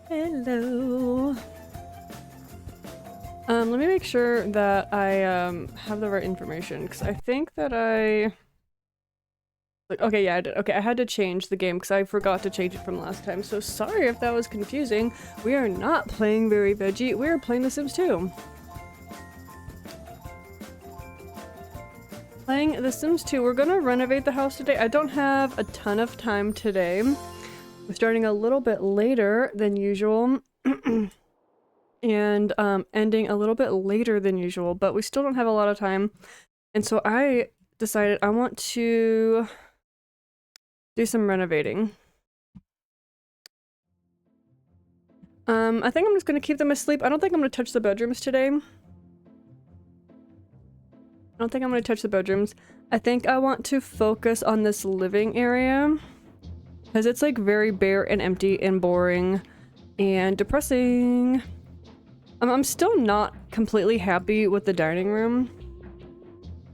Hello. Let me make sure that I have the right information because I think that okay, yeah, I did. Okay, I had to change the game because I forgot to change it from last time. So sorry if that was confusing. We are not playing Very Veggie. We are playing The Sims 2. Playing The Sims 2. We're gonna renovate the house today. I don't have a ton of time today. We're starting a little bit later than usual. And ending a little bit later than usual, but we still don't have a lot of time. And so I decided I want to do some renovating. I think I'm just gonna keep them asleep. I don't think I'm gonna touch the bedrooms today. I think I want to focus on this living area because it's like very bare and empty and boring and depressing. I'm still not completely happy with the dining room.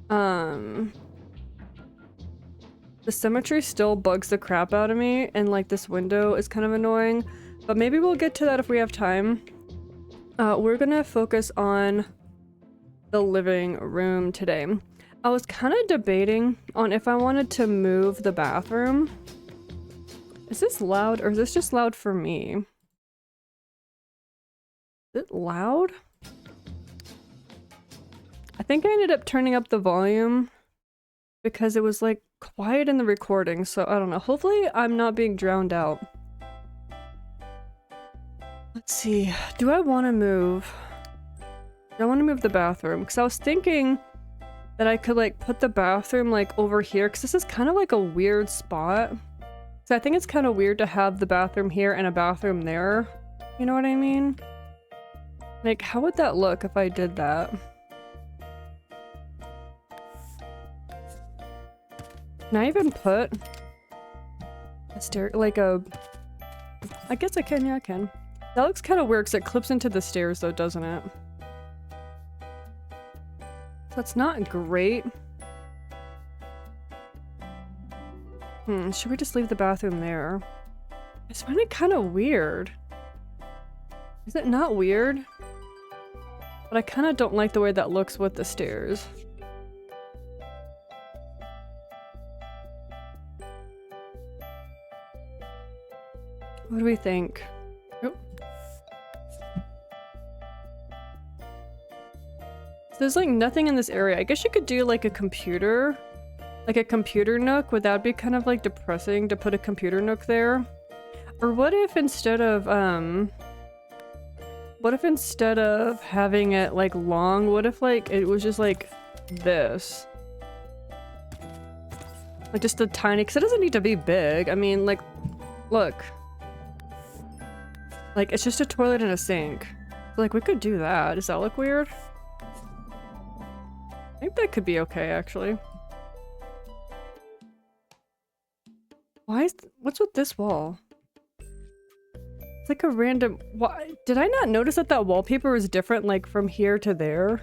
The symmetry still bugs the crap out of me, and like this window is kind of annoying, but maybe we'll get to that if we have time. We're gonna focus on the living room today. I was kind of debating on if I wanted to move the bathroom. Is this loud or is this just loud for me? Is it loud? I think I ended up turning up the volume because it was like quiet in the recording, so I don't know. Hopefully I'm not being drowned out. Let's see. Do I want to move? I want to move the bathroom because I was thinking that I could like put the bathroom like over here because this is kind of like a weird spot. So I think it's kind of weird to have the bathroom here and a bathroom there. You know what I mean? Like, how would that look if I did that? Can I even put a stair, like a... I guess I can, yeah I can. That looks kind of weird because it clips into the stairs though, doesn't it? That's not great. Should we just leave the bathroom there? I just find it kind of weird. Is it not weird? But I kind of don't like the way that looks with the stairs. What do we think? Oh. So there's like nothing in this area. I guess you could do like a computer nook. Would that be kind of like depressing to put a computer nook there? Or what if instead of having it like long, what if like it was just like this? Like just a tiny, because it doesn't need to be big. I mean, like, look. Like, it's just a toilet and a sink. Like, we could do that. Does that look weird? I think that could be okay, actually. What's with this wall? It's like a random... Why? Did I not notice that that wallpaper was different, like, from here to there?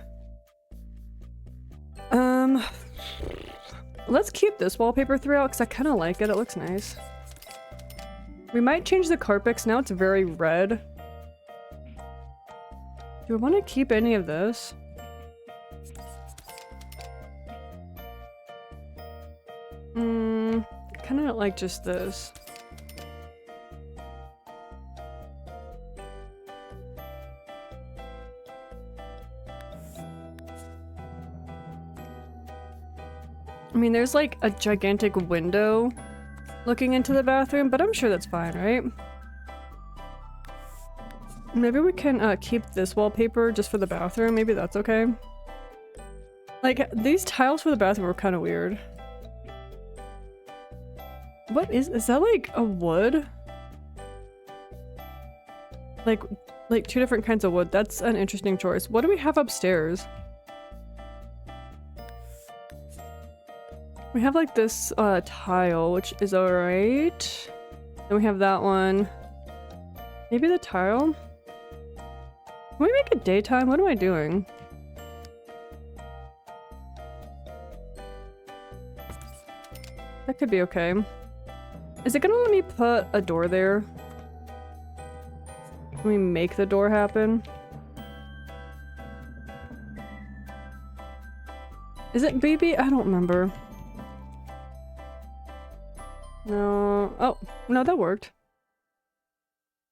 Let's keep this wallpaper throughout, because I kind of like it. It looks nice. We might change the carpets. Now it's very red. Do I want to keep any of this? Kind of like just this. I mean, there's like a gigantic window looking into the bathroom, but I'm sure that's fine, right? Maybe we can keep this wallpaper just for the bathroom. Maybe that's okay. Like, these tiles for the bathroom are kind of weird. What is that like a wood? Like two different kinds of wood. That's an interesting choice. What do we have upstairs? We have like this tile, which is alright. Then we have that one. Maybe the tile? Can we make it daytime? What am I doing? That could be okay. Is it gonna let me put a door there? Can we make the door happen? Is it baby? I don't remember. No. Oh, no, that worked.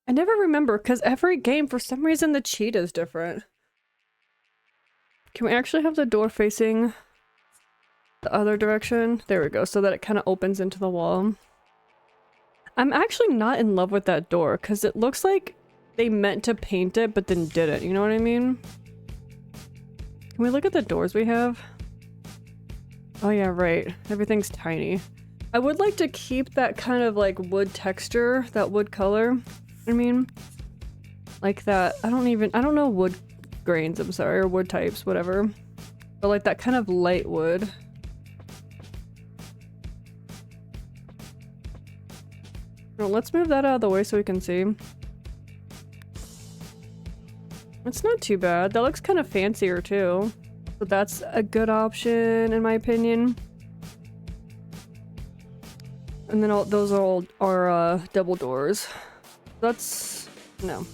I never remember because every game, for some reason, the cheat is different. Can we actually have the door facing the other direction? There we go, so that it kind of opens into the wall. I'm actually not in love with that door because it looks like they meant to paint it but then didn't. You know what I mean? Can we look at the doors we have? Oh yeah, right. Everything's tiny. I would like to keep that kind of like wood texture, that wood color. I mean, like that. I don't know wood grains, I'm sorry, or wood types, whatever. But like that kind of light wood. Well, let's move that out of the way so we can see. It's not too bad. That looks kind of fancier too. So that's a good option in my opinion. And then those are double doors. That's... no.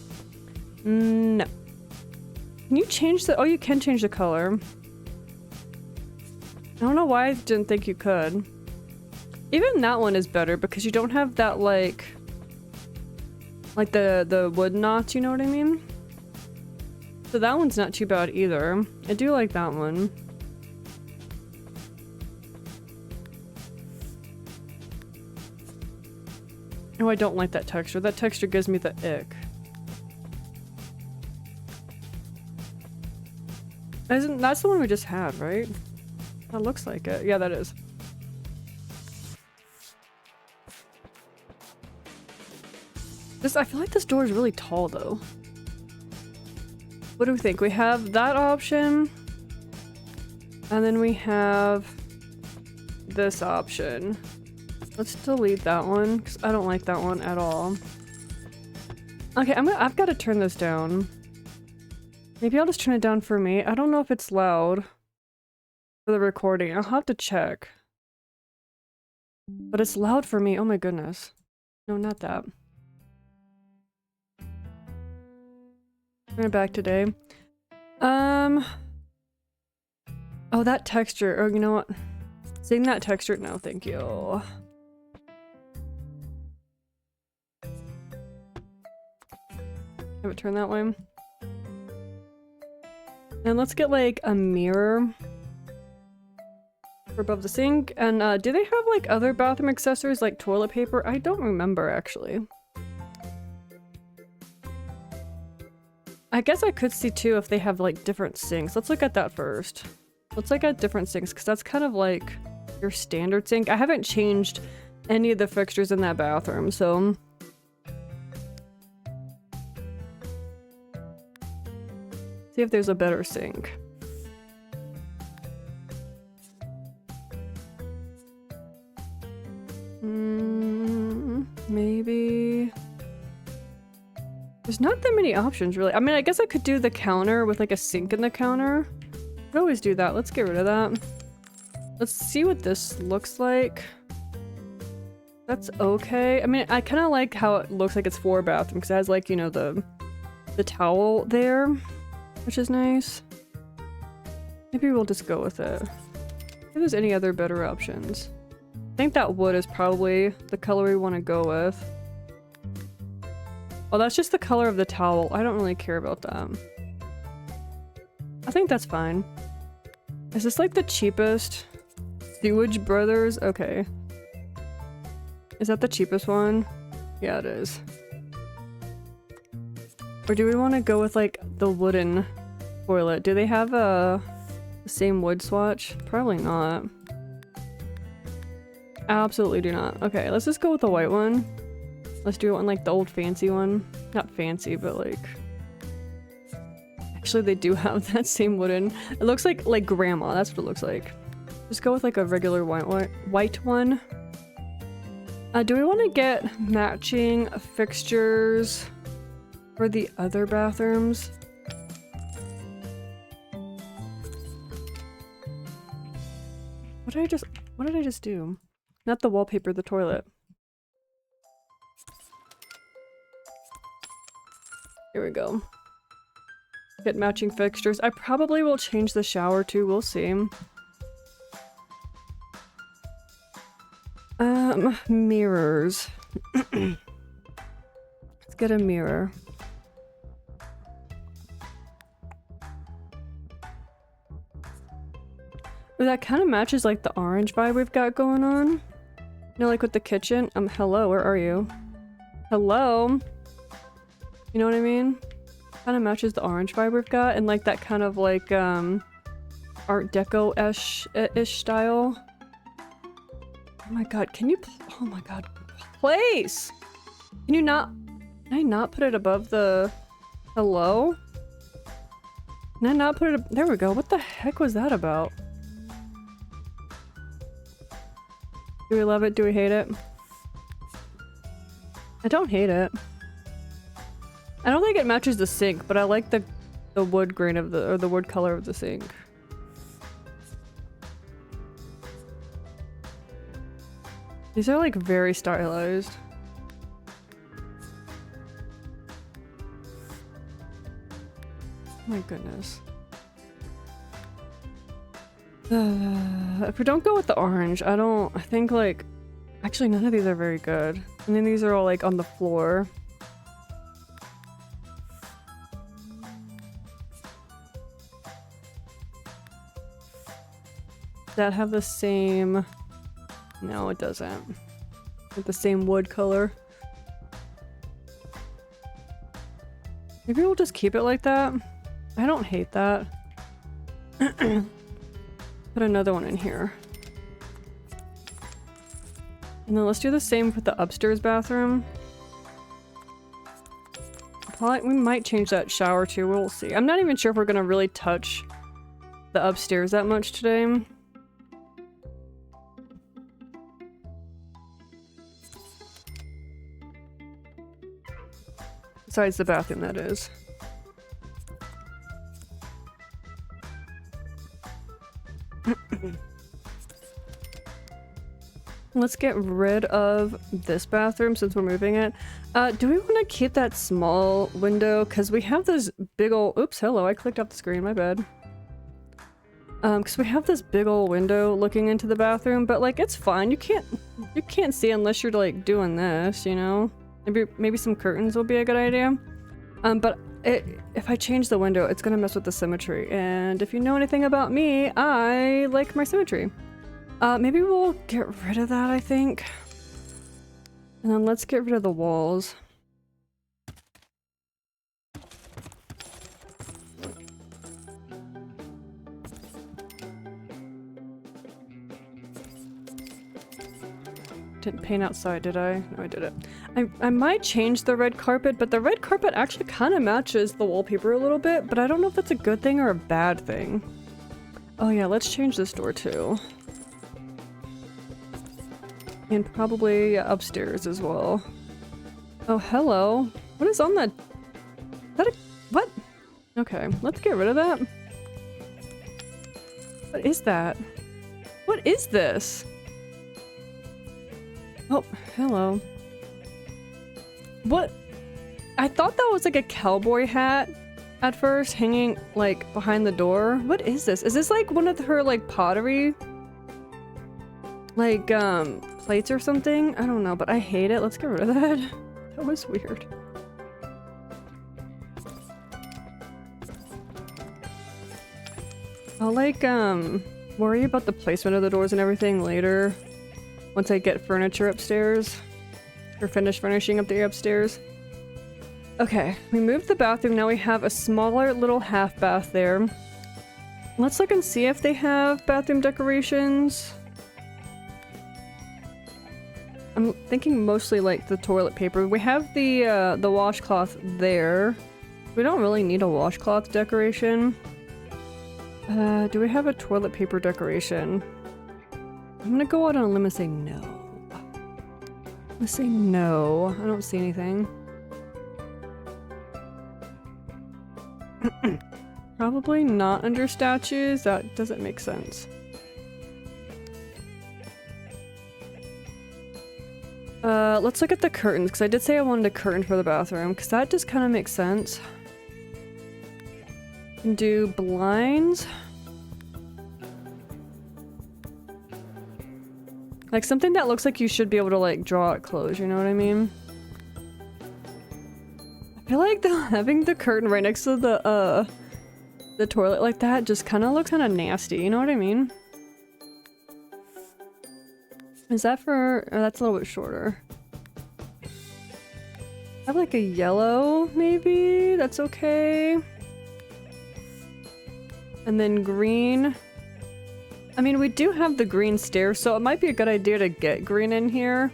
No. Can you change the... oh, you can change the color. I don't know why I didn't think you could. Even that one is better because you don't have that like the wood knots, you know what I mean? So that one's not too bad either. I do like that one. Oh, I don't like that texture. That texture gives me the ick. That's the one we just had, right? That looks like it. Yeah, that is. I feel like this door is really tall though. What do we think? We have that option. And then we have this option. Let's delete that one because I don't like that one at all. Okay, I've got to turn this down. Maybe I'll just turn it down for me. I don't know if it's loud for the recording. I'll have to check. But it's loud for me. Oh my goodness. No, not that. Turn it back today. Oh, that texture. Oh, you know what? Seeing that texture? No, thank you. Have it turn that way. And let's get like a mirror for above the sink. And do they have like other bathroom accessories like toilet paper? I don't remember actually. I guess I could see too if they have like different sinks. Let's look at that first. Let's look at different sinks because that's kind of like your standard sink. I haven't changed any of the fixtures in that bathroom, so... see if there's a better sink. Maybe... there's not that many options, really. I mean, I guess I could do the counter with like a sink in the counter. I could always do that. Let's get rid of that. Let's see what this looks like. That's okay. I mean, I kind of like how it looks like it's for a bathroom because it has like, you know, the towel there, which is nice. Maybe we'll just go with it. If there's any other better options. I think that wood is probably the color we want to go with. Oh, that's just the color of the towel. I don't really care about that. I think that's fine. Is this like the cheapest? Sewage Brothers? Okay. Is that the cheapest one? Yeah, it is. Or do we want to go with like the wooden toilet? Do they have the same wood swatch? Probably not. Absolutely do not. Okay, let's just go with the white one. Let's do it on like the old fancy one. Not fancy, but like... actually, they do have that same wooden... it looks like grandma. That's what it looks like. Just go with like a regular white one. Do we want to get matching fixtures for the other bathrooms? What did I just do? Not the wallpaper, the toilet. Here we go. Get matching fixtures. I probably will change the shower too, we'll see. Mirrors. Let's get a mirror. Ooh, that kind of matches like the orange vibe we've got going on. You know, like with the kitchen. Hello, where are you? Hello? You know what I mean? Kind of matches the orange vibe we've got, and like that kind of like Art Deco-ish style. Oh my god, can you oh my god, place! Can you not- can I not put it above the- hello? Can I not put it- there we go, what the heck was that about? Do we love it? Do we hate it? I don't hate it. I don't think it matches the sink, but I like the wood grain of the- or the wood color of the sink. These are like very stylized. Oh my goodness. If we don't go with the orange, I think like, actually none of these are very good. And then these are all like on the floor. That have the same, no it doesn't. With the same wood color. Maybe we'll just keep it like that. I don't hate that. Put another one in here. And then let's do the same with the upstairs bathroom. Probably, we might change that shower too, we'll see. I'm not even sure if we're gonna really touch the upstairs that much today. Besides the bathroom, that is. Let's get rid of this bathroom since we're moving it. Do we want to keep that small window? Because we have this big ol- oops, hello, I clicked off the screen, my bad. Because we have this big old window looking into the bathroom, but like, it's fine. You can't see unless you're like doing this, you know? Maybe some curtains will be a good idea. But if I change the window, it's gonna mess with the symmetry. And if you know anything about me, I like my symmetry. Maybe we'll get rid of that, I think. And then let's get rid of the walls. Didn't paint outside, did I? No, I didn't. I might change the red carpet, but the red carpet actually kind of matches the wallpaper a little bit, but I don't know if that's a good thing or a bad thing. Oh yeah, let's change this door too. And probably upstairs as well. Oh, hello. What is on that? Is that a- what? Okay, let's get rid of that. What is that? What is this? Oh, hello. What? I thought that was like a cowboy hat at first, hanging like behind the door. What is this? Is this like one of her like pottery? Like plates or something? I don't know, but I hate it. Let's get rid of that. That was weird. I'll like worry about the placement of the doors and everything later. Once I get furniture upstairs. Or finish furnishing up the upstairs. Okay, we moved the bathroom. Now we have a smaller little half bath there. Let's look and see if they have bathroom decorations. I'm thinking mostly like the toilet paper. We have the washcloth there. We don't really need a washcloth decoration. Do we have a toilet paper decoration? I'm gonna go out on a limb and say no. I'm gonna say no. I don't see anything. Probably not under statues. That doesn't make sense. Let's look at the curtains, because I did say I wanted a curtain for the bathroom, because that just kind of makes sense. Can do blinds. Like something that looks like you should be able to like draw it closed, you know what I mean? I feel like having the curtain right next to the toilet like that just kind of looks kind of nasty, you know what I mean? Is that for... oh, that's a little bit shorter. I have like a yellow, maybe? That's okay. And then green. I mean, we do have the green stairs, so it might be a good idea to get green in here.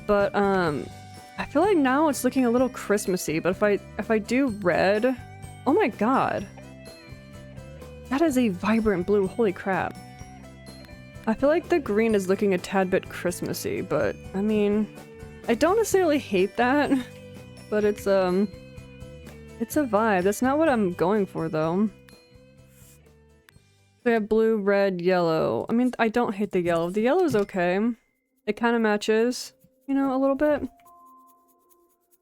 But, I feel like now it's looking a little Christmassy, but if I do red... oh my god. That is a vibrant blue, holy crap. I feel like the green is looking a tad bit Christmassy, but, I mean... I don't necessarily hate that, but it's a vibe. That's not what I'm going for, though. We have blue, red, yellow. I mean, I don't hate the yellow. The yellow is okay. It kind of matches, you know, a little bit.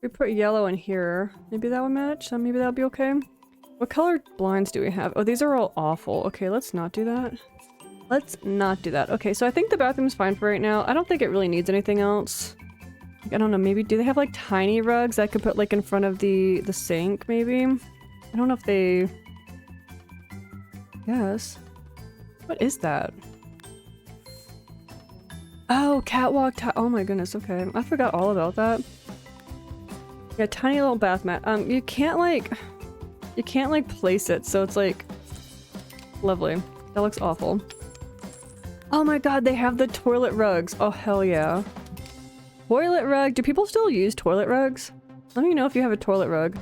We put yellow in here. Maybe that would match? Maybe that would be okay. What color blinds do we have? Oh, these are all awful. Okay, let's not do that. Let's not do that. Okay, so I think the bathroom's fine for right now. I don't think it really needs anything else. Like, I don't know, maybe do they have like tiny rugs I could put like in front of the sink, maybe? I don't know if they... yes. What is that? Oh, catwalk oh my goodness, okay. I forgot all about that. Yeah, tiny little bath mat. You can't like place it, so it's like lovely. That looks awful. Oh my god, they have the toilet rugs. Oh hell yeah. Toilet rug. Do people still use toilet rugs? Let me know if you have a toilet rug.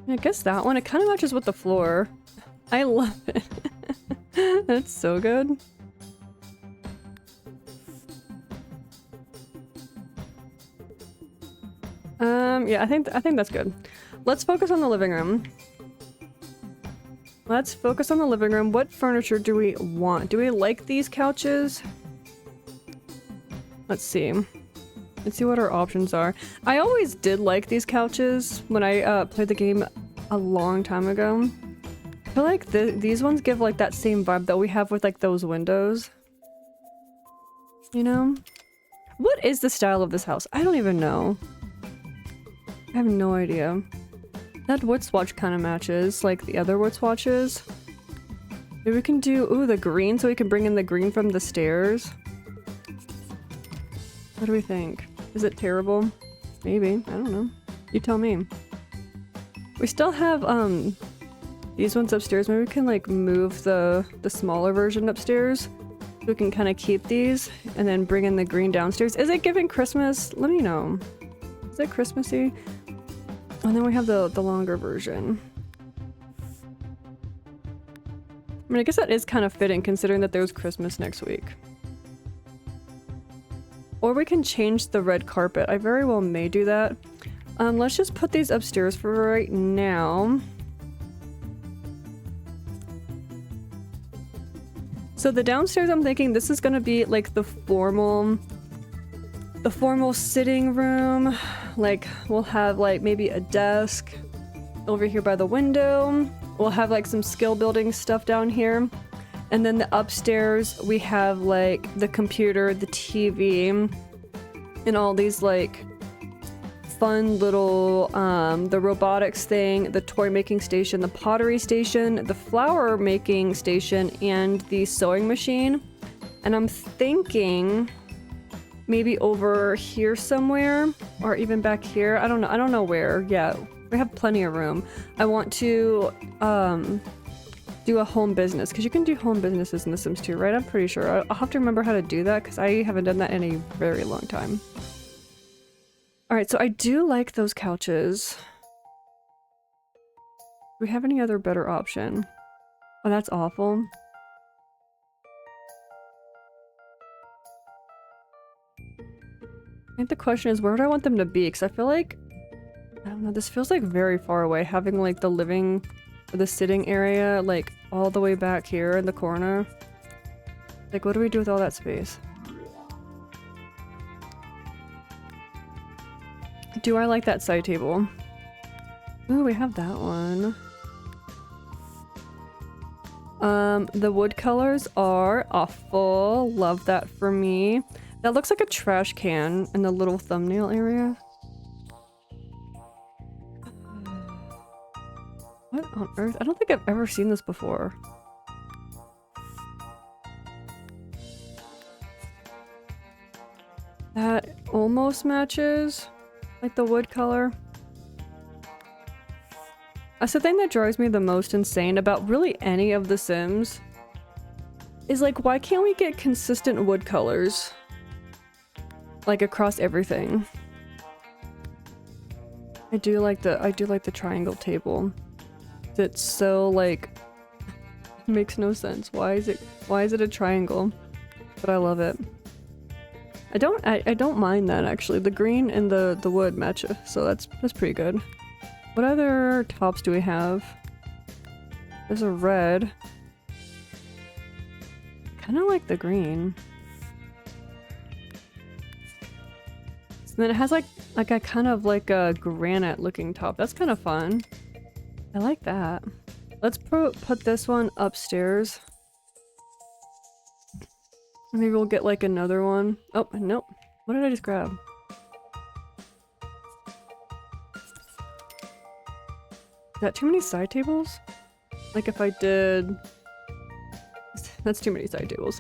I guess that one, it kind of matches with the floor. I love it. That's so good. Yeah, I think that's good. Let's focus on the living room. Let's focus on the living room. What furniture do we want? Do we like these couches? Let's see. Let's see what our options are. I always did like these couches when I played the game a long time ago. I feel like these ones give like that same vibe that we have with like those windows. You know? What is the style of this house? I don't even know. I have no idea. That wood swatch kind of matches like the other wood swatches. Maybe we can do, ooh, the green, so we can bring in the green from the stairs. What do we think? Is it terrible? Maybe. I don't know. You tell me. We still have, these ones upstairs. Maybe we can, like, move the smaller version upstairs. So we can kind of keep these and then bring in the green downstairs. Is it giving Christmas? Let me know. Is it Christmassy? And then we have the longer version. I mean, I guess that is kind of fitting considering that there's Christmas next week. Or we can change the red carpet. I very well may do that. Let's just put these upstairs for right now. So the downstairs, I'm thinking this is gonna be like the formal sitting room. Like, we'll have like maybe a desk over here by the window. We'll have like some skill building stuff down here. And then the upstairs, we have like the computer, the TV, and all these like fun little, the robotics thing, the toy making station, the pottery station, the flower making station, and the sewing machine. And I'm thinking maybe over here somewhere, or even back here. I don't know where. Yeah, we have plenty of room. I want to do a home business, because you can do home businesses in The Sims 2, right? I'm pretty sure. I'll have to remember how to do that, because I haven't done that in a very long time. Alright, so I do like those couches. Do we have any other better option? Oh, that's awful. I think the question is, where do I want them to be? Because I feel like, I don't know, this feels like very far away, having like the living, or the sitting area, like all the way back here in the corner. Like, what do we do with all that space? Do I like that side table? Ooh, we have that one. The wood colors are awful. Love that for me. That looks like a trash can in the little thumbnail area. What on earth? I don't think I've ever seen this before. That almost matches, like, the wood color. That's the thing that drives me the most insane about really any of the Sims. Is like, why can't we get consistent wood colors? Like, across everything. I do like the triangle table. It's so, like, makes no sense. Why is it a triangle? But I love it. I don't mind that, actually. The green and the wood match, so that's pretty good. What other tops do we have? There's a red. Kind of like the green. And then it has like a kind of like a granite looking top. That's kind of fun. I like that. Let's put this one upstairs. Maybe we'll get like another one. Oh, nope. What did I just grab? Is that too many side tables? Like if I did... That's too many side tables.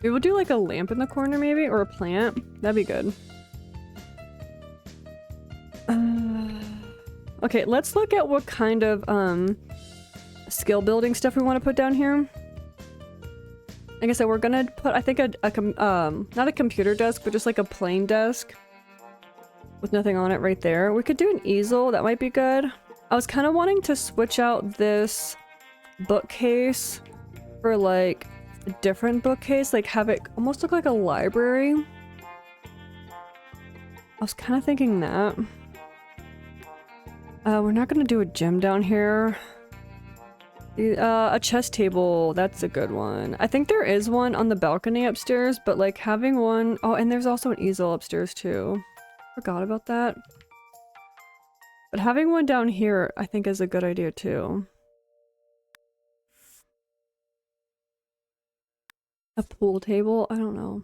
Maybe we'll do like a lamp in the corner maybe? Or a plant? That'd be good. Okay, let's look at what kind of skill building stuff we want to put down here. Like I said, we're gonna put, I think, not a computer desk, but just like a plain desk with nothing on it right there. We could do an easel. That might be good. I was kind of wanting to switch out this bookcase for like a different bookcase, like have it almost look like a library. I was kind of thinking that. We're not gonna do a gym down here. A chess table, that's a good one. I think there is one on the balcony upstairs, but like having one... Oh, and there's also an easel upstairs too. Forgot about that. But having one down here, I think, is a good idea too. A pool table? I don't know.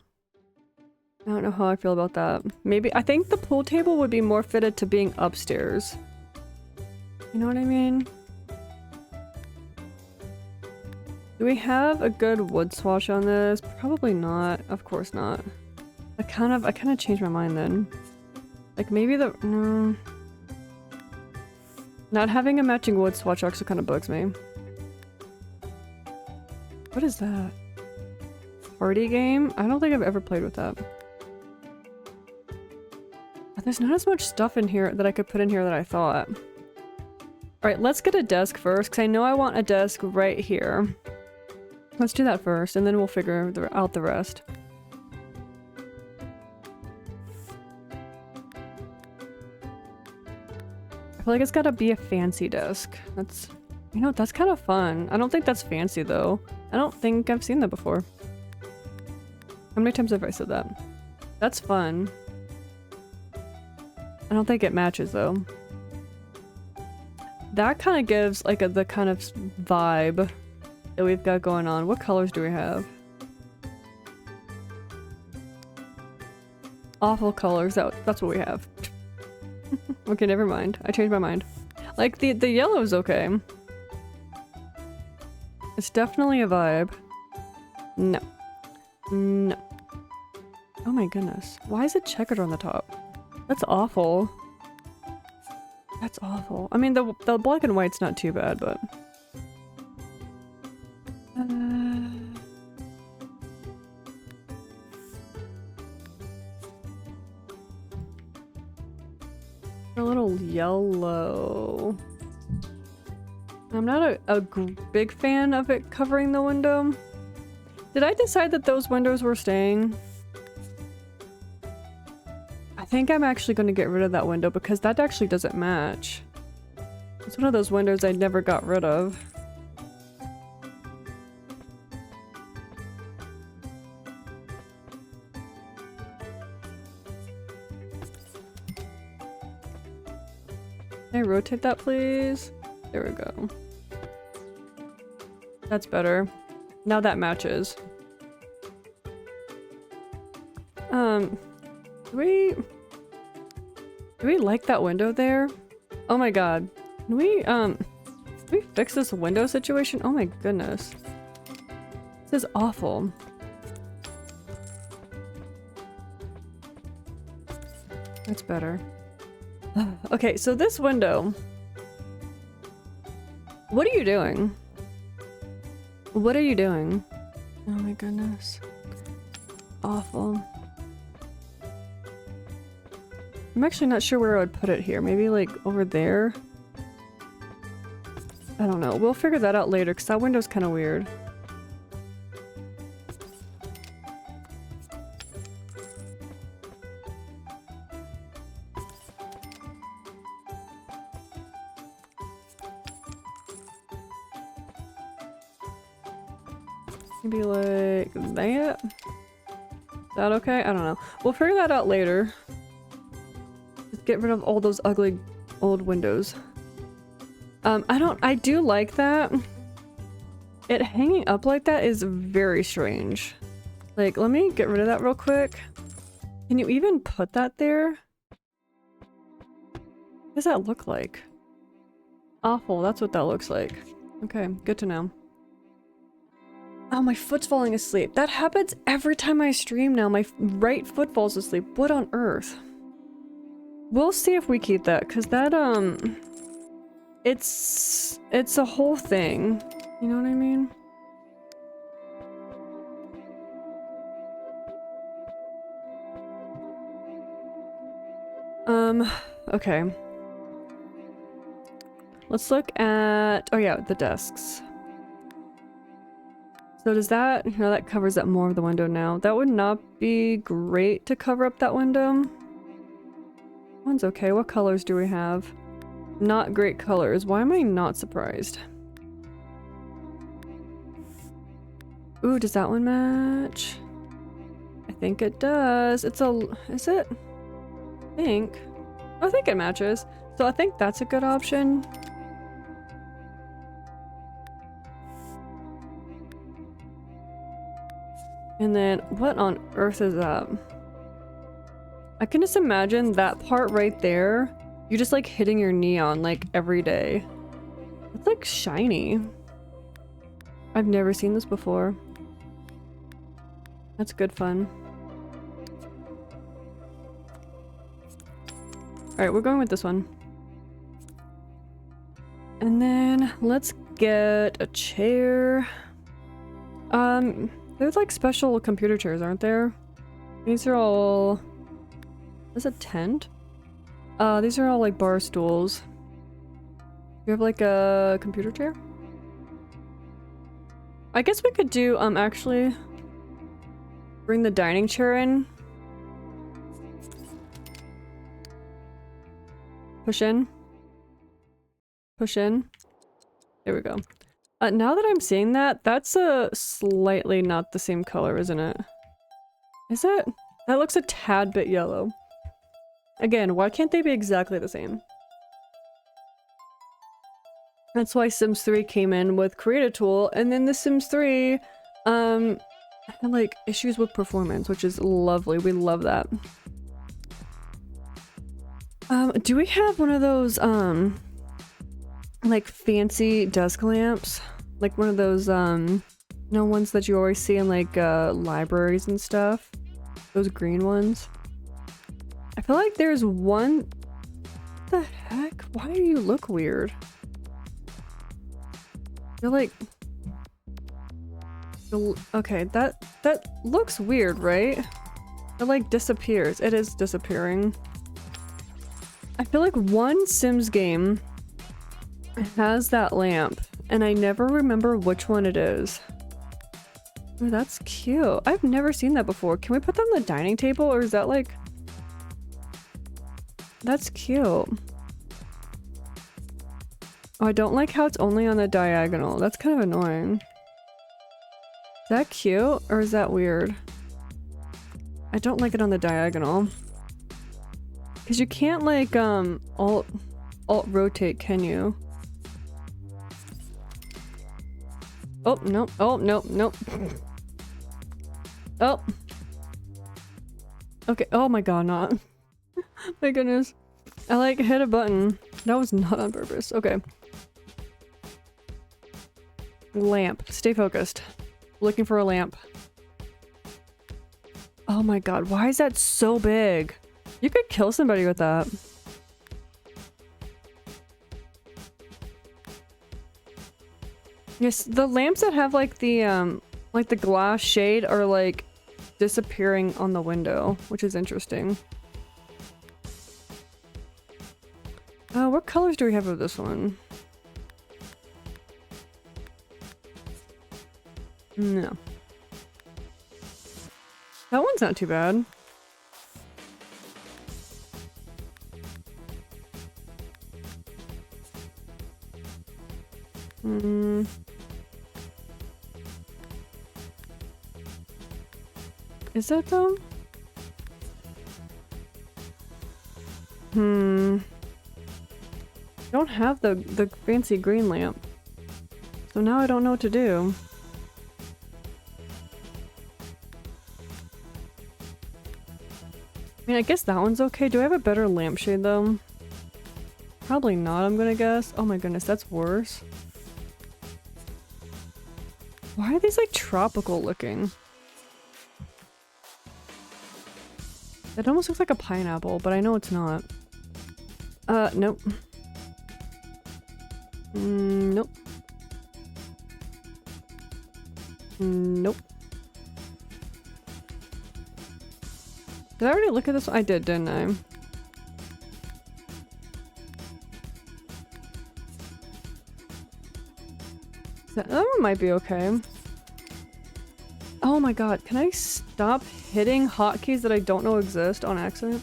I don't know how I feel about that. Maybe... I think the pool table would be more fitted to being upstairs. You know what I mean? Do we have a good wood swatch on this? Probably not. Of course not. I kind of changed my mind then. Like maybe the... No. Not having a matching wood swatch actually kind of bugs me. What is that? Party game? I don't think I've ever played with that. There's not as much stuff in here that I could put in here that I thought. Alright, let's get a desk first, because I know I want a desk right here. Let's do that first, and then we'll figure out the rest. I feel like it's gotta be a fancy desk. That's... You know, that's kind of fun. I don't think that's fancy, though. I don't think I've seen that before. How many times have I said that? That's fun. I don't think it matches, though. That kind of gives, like, the kind of vibe that we've got going on. What colors do we have? Awful colors. That's what we have. Okay, never mind. I changed my mind. Like, the yellow is okay. It's definitely a vibe. No. No. Oh my goodness. Why is it checkered on the top? That's awful. That's awful. I mean, the black and white's not too bad, but... A little yellow. I'm not a big fan of it covering the window. Did I decide that those windows were staying? I think I'm actually going to get rid of that window because that actually doesn't match. It's one of those windows I never got rid of. Can I rotate that, please? There we go. That's better. Now that matches. Do we like that window there? Oh my god. Can we fix this window situation? Oh my goodness. This is awful. That's better. Okay, so this window. What are you doing? What are you doing? Oh my goodness. Awful. I'm actually not sure where I would put it here. Maybe like over there? I don't know. We'll figure that out later because that window's kind of weird. Maybe like that? Is that okay? I don't know. We'll figure that out later. Just get rid of all those ugly old windows. I do like that. It hanging up like that is very strange. Like, let me get rid of that real quick. Can you even put that there? What does that look like? Awful, that's what that looks like. Okay, good to know. Oh, my foot's falling asleep. That happens every time I stream now. My right foot falls asleep. What on earth? We'll see if we keep that, because that, it's a whole thing. You know what I mean? Okay. Let's look at, oh yeah, the desks. So does that, you know, that covers up more of the window now. That would not be great to cover up that window. One's okay. What colors do we have? Not great colors. Why am I not surprised? Ooh, does that one match? I think it does. It's a, is it? I think it matches. So I think that's a good option. And then, what on earth is that? I can just imagine that part right there. You just like hitting your knee on like every day. It's like shiny. I've never seen this before. That's good fun. Alright, we're going with this one. And then let's get a chair. There's like special computer chairs, aren't there? These are all... Is it a tent? These are all like bar stools. You have like a computer chair? I guess we could do, actually bring the dining chair in. Push in. Push in. There we go. Now that I'm seeing that, that's a slightly not the same color, isn't it? Is it? That looks a tad bit yellow. Again, why can't they be exactly the same? That's why Sims 3 came in with Create a Tool, and then The Sims 3, had like issues with performance, which is lovely. We love that. Do we have one of those, like fancy desk lamps? Like one of those, no ones that you always see in like, libraries and stuff? Those green ones? I feel like there's one... What the heck? Why do you look weird? You're like... Okay, that looks weird, right? It like disappears. It is disappearing. I feel like one Sims game has that lamp, and I never remember which one it is. Ooh, that's cute. I've never seen that before. Can we put that on the dining table, or is that like... That's cute. Oh, I don't like how it's only on the diagonal. That's kind of annoying. Is that cute, or is that weird? I don't like it on the diagonal. Because you can't like, alt rotate, can you? Oh, no. Oh, no, no. Oh. Okay. Oh my god, not. My goodness. I like hit a button. That was not on purpose. Okay. Lamp. Stay focused. Looking for a lamp. Oh my god, why is that so big? You could kill somebody with that. Yes, the lamps that have like the glass shade are like disappearing on the window, which is interesting. What colors do we have of this one? No. That one's not too bad. Is that though? Don't have the fancy green lamp. So now I don't know what to do. I mean, I guess that one's okay. Do I have a better lampshade though? Probably not, I'm gonna guess. Oh my goodness, that's worse. Why are these like tropical looking? It almost looks like a pineapple, but I know it's not. Nope. Nope. Nope. Did I already look at this one? I did, didn't I? That one might be okay. Oh my god, can I stop hitting hotkeys that I don't know exist on accident?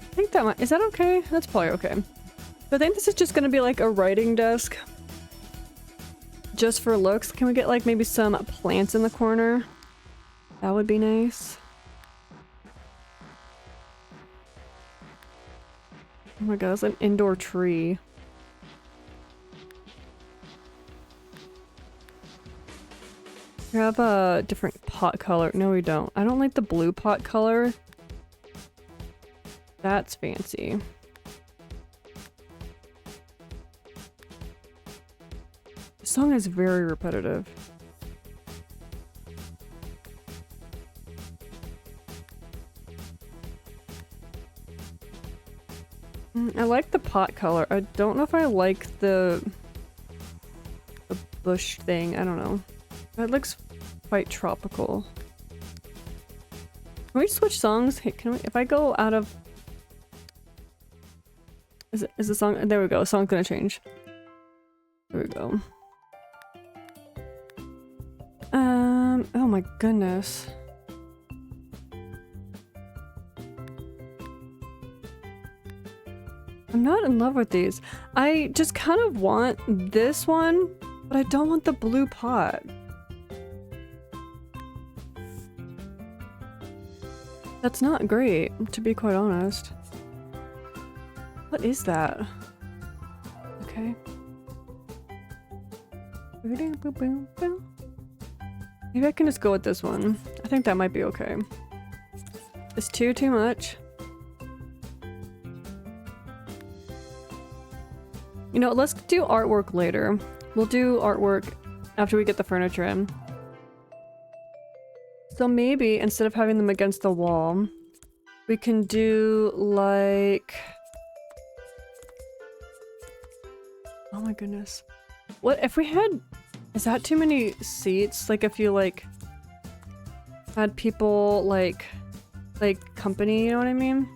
I think that might- is that okay? That's probably okay. But I think this is just gonna be like a writing desk. Just for looks. Can we get like maybe some plants in the corner? That would be nice. Oh my god, it's an indoor tree. We have a different pot color. No, we don't. I don't like the blue pot color. That's fancy. This song is very repetitive. I like the pot color. I don't know if I like the bush thing. I don't know. It looks quite tropical. Can we switch songs? Hey, can we? If I go out of, is the song? There we go. Song's gonna change. There we go. Oh my goodness. I'm not in love with these. I just kind of want this one, but I don't want the blue pot. That's not great, to be quite honest. What is that? Okay. Maybe I can just go with this one. I think that might be okay. Is too much? You know, let's do artwork later. We'll do artwork after we get the furniture in. So maybe instead of having them against the wall, we can do like... Oh my goodness. What if we had... Is that too many seats? Like if you like had people like company, you know what I mean?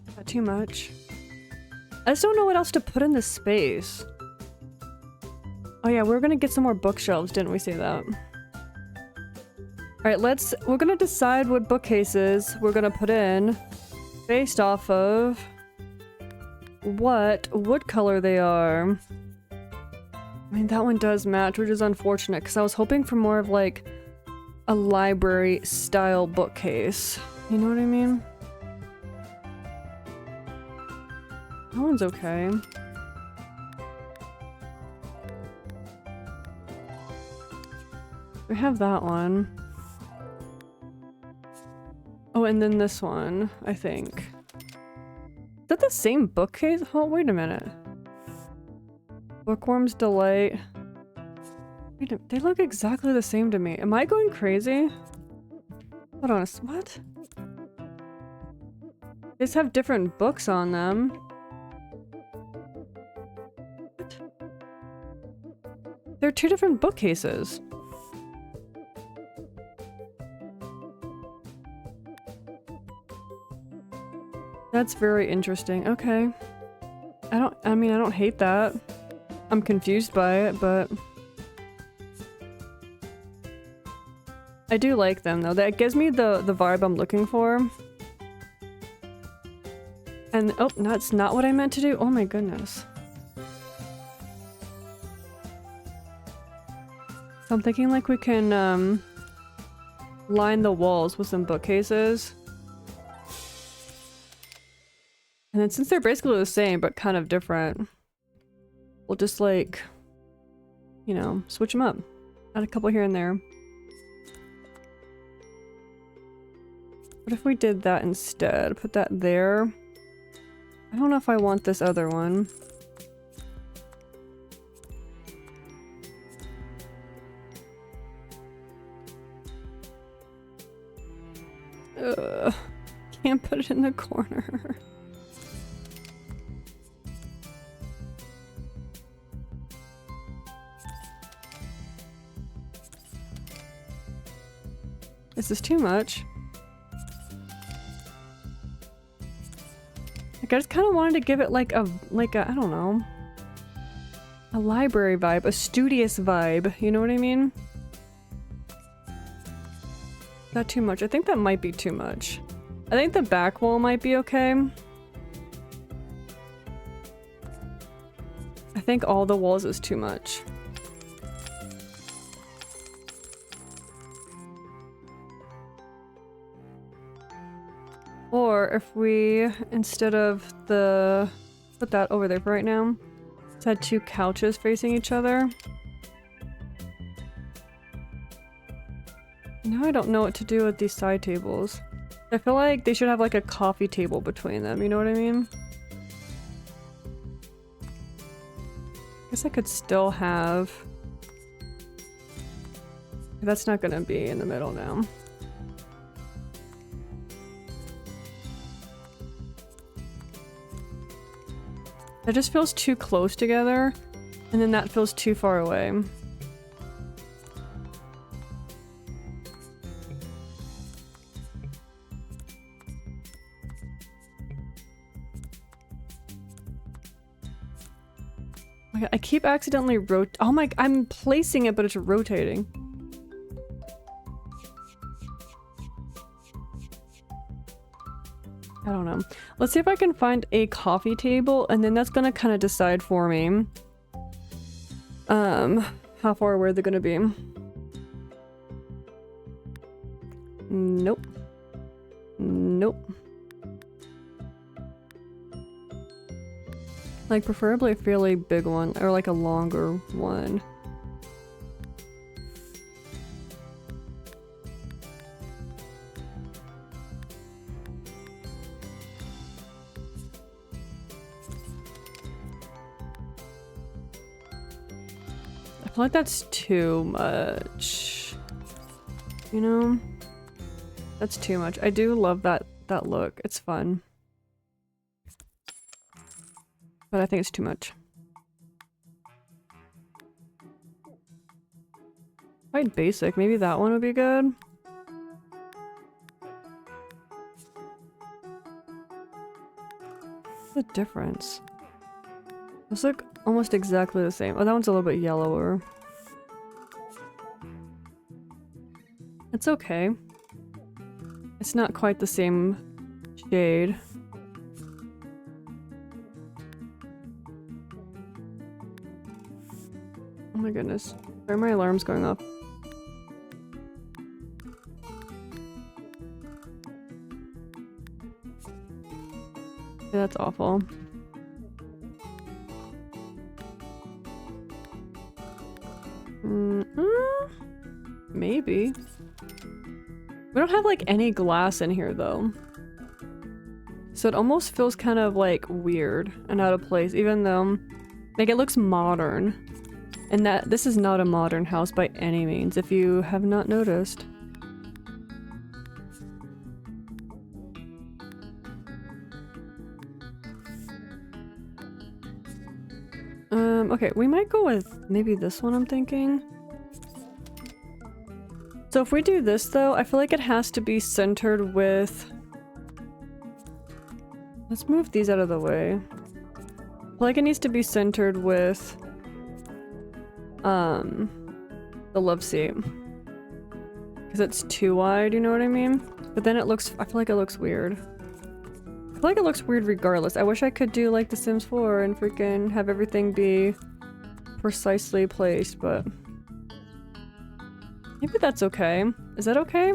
Is that too much? I just don't know what else to put in this space. Oh yeah, we were gonna get some more bookshelves, didn't we say that? Alright, we're gonna decide what bookcases we're gonna put in based off of what wood color they are. I mean, that one does match, which is unfortunate, because I was hoping for more of like a library style bookcase. You know what I mean? That one's okay. We have that one. Oh, and then this one, I think. Is that the same bookcase? Oh, wait a minute. Bookworm's Delight. Wait a, they look exactly the same to me. Am I going crazy? Hold on, what? They just have different books on them. What? They're two different bookcases. That's very interesting. Okay. I mean, I don't hate that. I'm confused by it, but I do like them though. That gives me the vibe I'm looking for. And oh, that's not what I meant to do. Oh my goodness. So I'm thinking like we can line the walls with some bookcases. And then since they're basically the same but kind of different, we'll just like, you know, switch them up. Add a couple here and there. What if we did that instead? Put that there. I don't know if I want this other one. Ugh. Can't put it in the corner. Is this too much? Like, I just kind of wanted to give it like a, I don't know, a library vibe, a studious vibe, you know what I mean? Not too much. I think that might be too much. I think the back wall might be okay. I think all the walls is too much. Or if we, instead of the, put that over there for right now, just had two couches facing each other. Now I don't know what to do with these side tables. I feel like they should have like a coffee table between them, you know what I mean? Guess I could still have... That's not gonna be in the middle now. That just feels too close together, and then that feels too far away. Oh my God, I keep accidentally oh my, I'm placing it, but it's rotating. I don't know. Let's see if I can find a coffee table, and then that's gonna kind of decide for me how far away they're gonna be. Nope. Nope. Like preferably a fairly big one, or like a longer one. I feel like that's too much. You know? That's too much. I do love that look. It's fun. But I think it's too much. Quite basic. Maybe that one would be good. What's the difference? Those look almost exactly the same. Oh, that one's a little bit yellower. It's okay. It's not quite the same shade. Oh my goodness. Sorry, my alarm's going off. Yeah, that's awful. Maybe. We don't have like any glass in here though. So it almost feels kind of like weird and out of place, even though like it looks modern. And that this is not a modern house by any means, if you have not noticed. Okay, we might go with maybe this one, I'm thinking. So if we do this though, I feel like it has to be centered with... Let's move these out of the way. I feel like it needs to be centered with... the love seat. Because it's too wide, you know what I mean? But then it looks... I feel like it looks weird. I feel like it looks weird regardless. I wish I could do like The Sims 4 and freaking have everything be precisely placed, but... Maybe that's okay. Is that okay?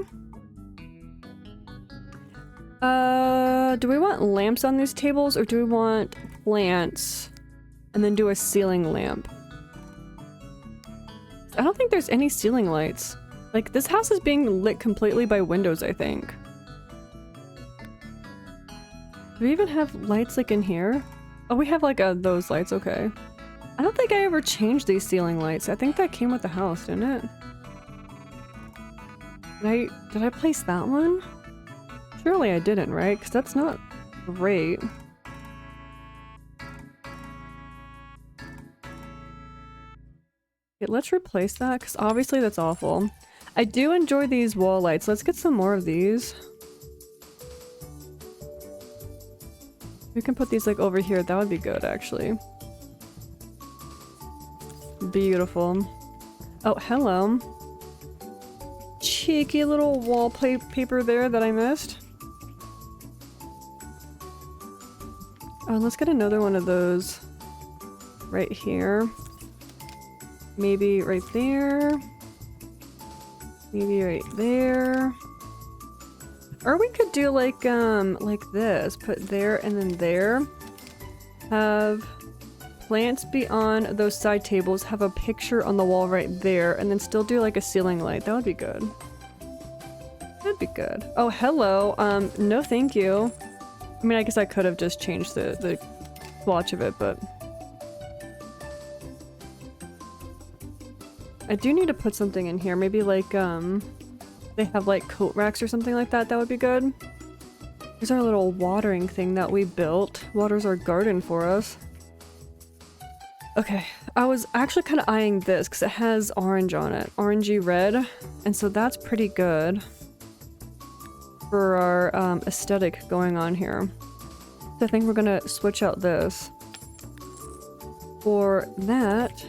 Do we want lamps on these tables or do we want plants and then do a ceiling lamp? I don't think there's any ceiling lights. Like, this house is being lit completely by windows, I think. Do we even have lights like in here? Oh, we have like those lights, okay. I don't think I ever changed these ceiling lights. I think that came with the house, didn't it? Did I place that one? Surely I didn't, right? Because that's not great. Okay, let's replace that, because obviously that's awful. I do enjoy these wall lights. Let's get some more of these. We can put these like over here. That would be good, actually. Beautiful. Oh, hello. Cheeky little wallpaper there that I missed. Oh, let's get another one of those right here. Maybe right there. Maybe right there. Or we could do like this. Put there and then there. Have plants be on those side tables. Have a picture on the wall right there. And then still do like a ceiling light. That would be good. That'd be good. Oh, hello. No thank you. I mean, I guess I could have just changed the swatch of it, but... I do need to put something in here. Maybe like, they have like coat racks or something like that. That would be good. Here's our little watering thing that we built. Waters our garden for us. Okay, I was actually kind of eyeing this because it has orange on it. Orangey red. And so that's pretty good for our aesthetic going on here. So I think we're gonna switch out this for that.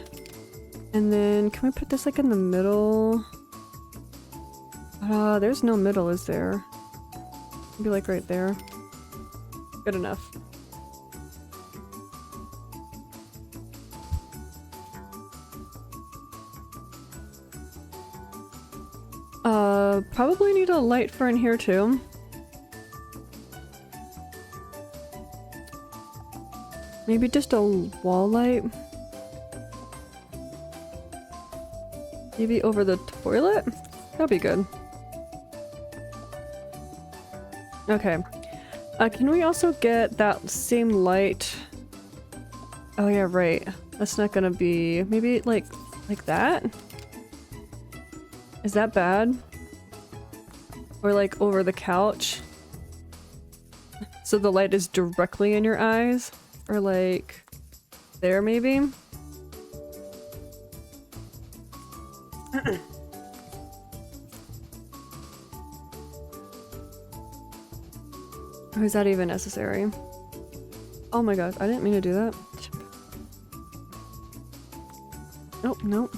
And then can we put this like in the middle? There's no middle, is there? Maybe like right there. Good enough. Probably need a light for in here too. Maybe just a wall light. Maybe over the toilet? That'd be good. Okay. Can we also get that same light? Oh yeah, right. That's not gonna be... Maybe like that? Is that bad? Or like over the couch? So the light is directly in your eyes? Or like... there maybe? Or is that even necessary? Oh my gosh, I didn't mean to do that. Nope, nope.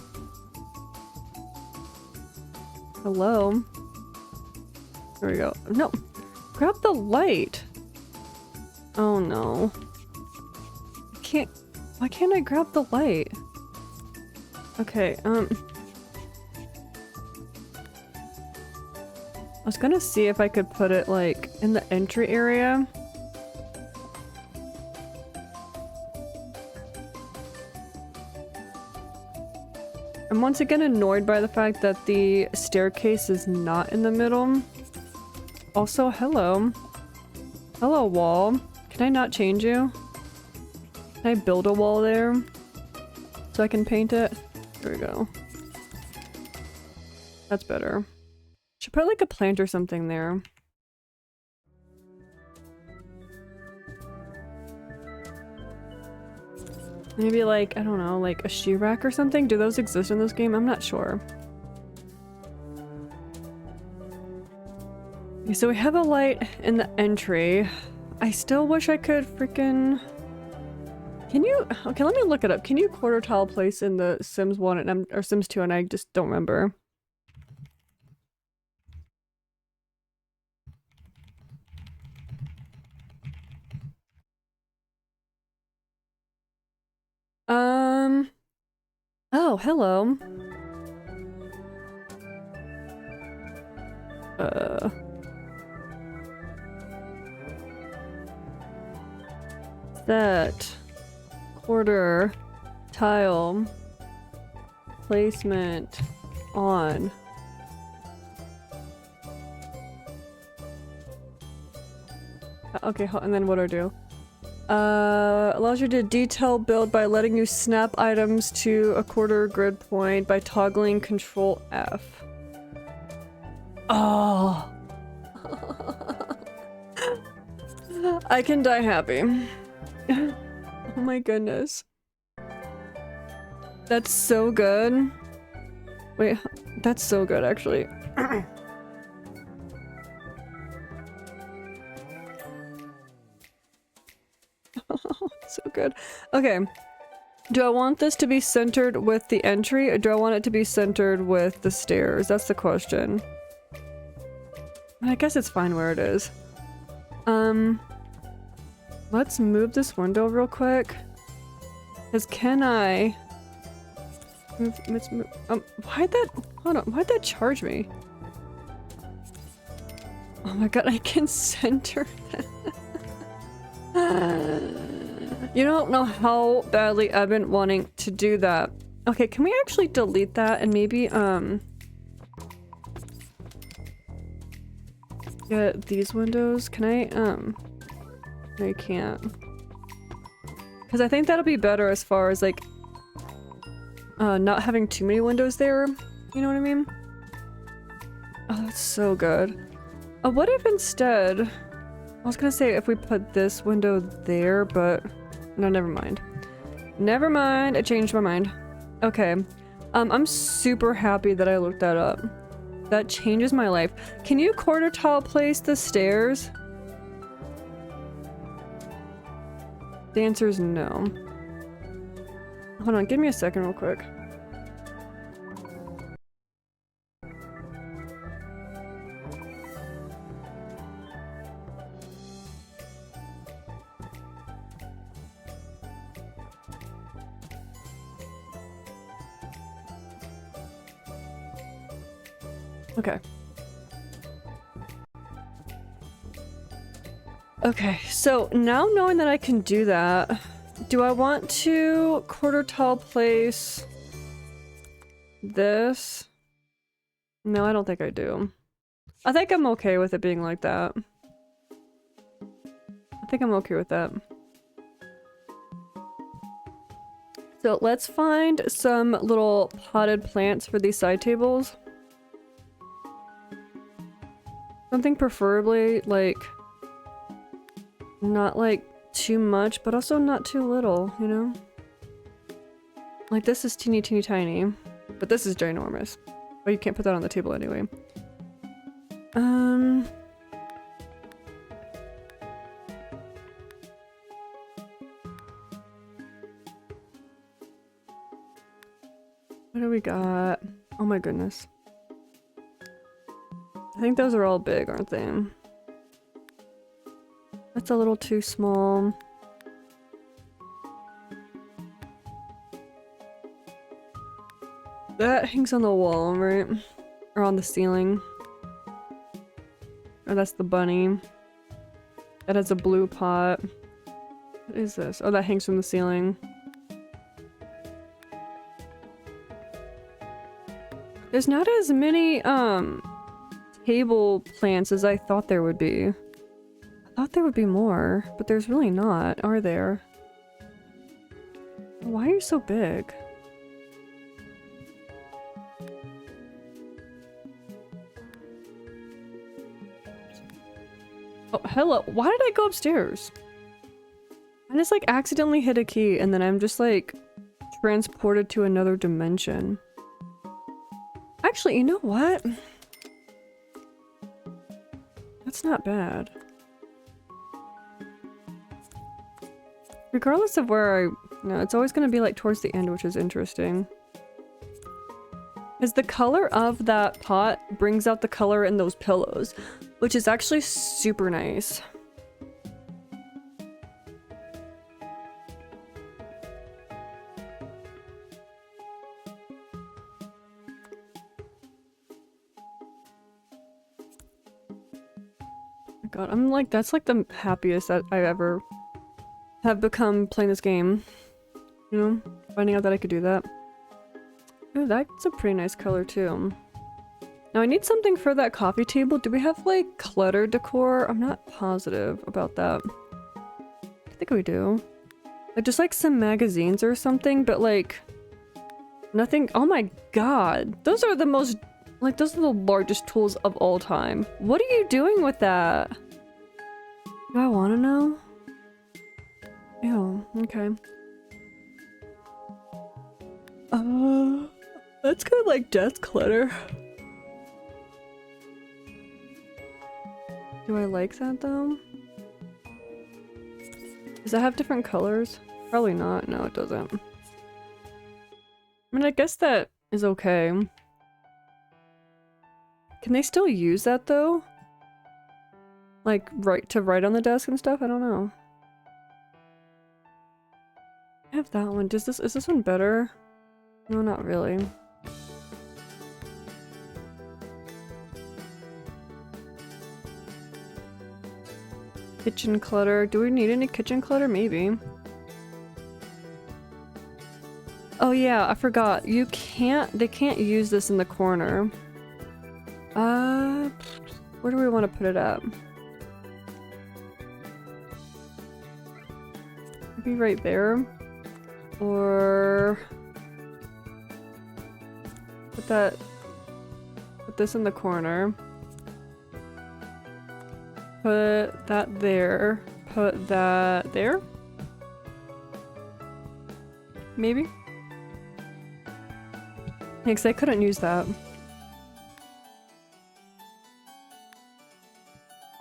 Hello? There we go. No! Grab the light! Oh no. I can't... Why can't I grab the light? Okay, I was gonna see if I could put it, like, in the entry area. I'm once again annoyed by the fact that the staircase is not in the middle. Also, hello. Hello, wall. Can I not change you? Can I build a wall there? So I can paint it? There we go. That's better. Should put like a plant or something there. Maybe like, I don't know, like a shoe rack or something? Do those exist in this game? I'm not sure. Okay, so we have a light in the entry. I still wish I could freaking... Can you... Okay, let me look it up. Can you quarter tile place in the Sims 1 and or Sims 2 and I just don't remember. Oh, hello. Set. Quarter. Tile. Placement. On. Okay, and then what do I do? Allows you to detail build by letting you snap items to a quarter grid point by toggling Control F. Oh. I can die happy. Oh my goodness. That's so good. Wait, that's so good actually. So good. Okay. Do I want this to be centered with the entry or do I want it to be centered with the stairs? That's the question. I guess it's fine where it is. Let's move this window real quick. Cause can I move, let's move, why'd that, hold on, why'd that charge me? Oh my god, I can center that. You don't know how badly I've been wanting to do that. Okay, can we actually delete that and maybe, get these windows? Can I, no, you can't. Because I think that'll be better as far as, like, not having too many windows there. You know what I mean? Oh, that's so good. What if instead... I was gonna say if we put this window there, but... No, never mind. Never mind, I changed my mind. Okay. I'm super happy that I looked that up. That changes my life. Can you quarter tile place the stairs? The answer is no. Hold on, give me a second real quick. Okay. Okay, so now knowing that I can do that, do I want to quarter tile place this? No, I don't think I do. I think I'm okay with it being like that. I think I'm okay with that. So let's find some little potted plants for these side tables. Something preferably, like, not like too much, but also not too little, you know? Like this is teeny tiny, but this is ginormous. But you can't put that on the table anyway. What do we got? Oh my goodness. I think those are all big, aren't they? That's a little too small. That hangs on the wall, right? Or on the ceiling. Oh, that's the bunny. That has a blue pot. What is this? Oh, that hangs from the ceiling. There's not as many, table plants as I thought there would be. I thought there would be more, but there's really not, are there? Why are you so big? Oh, hello. Why did I go upstairs? I just like accidentally hit a key and then I'm just like transported to another dimension. Actually, you know what? That's not bad. Regardless of where it's always gonna be like towards the end, which is interesting. Because the color of that pot brings out the color in those pillows, which is actually super nice. Oh my god, I'm like, that's like the happiest that I ever have become playing this game. You know, finding out that I could do that. Oh, that's a pretty nice color too. Now I need something for that coffee table. Do we have like clutter decor? I'm not positive about that. I think we do. Like just like some magazines or something, but like nothing. Oh my god. Those are the most, like those are the largest tools of all time. What are you doing with that? Do I want to know? Ew, okay. That's kind of like death clutter. Do I like that though? Does that have different colors? Probably not. No, it doesn't. I mean, I guess that is okay. Can they still use that though? Like, write on the desk and stuff? I don't know. I have that one. Is this one better? No, not really. Kitchen clutter. Do we need any kitchen clutter? Maybe. Oh yeah, I forgot. They can't use this in the corner. Where do we want to put it at? Maybe right there. Or put this in the corner. Put that there. Put that there? Maybe? Yeah, because I couldn't use that.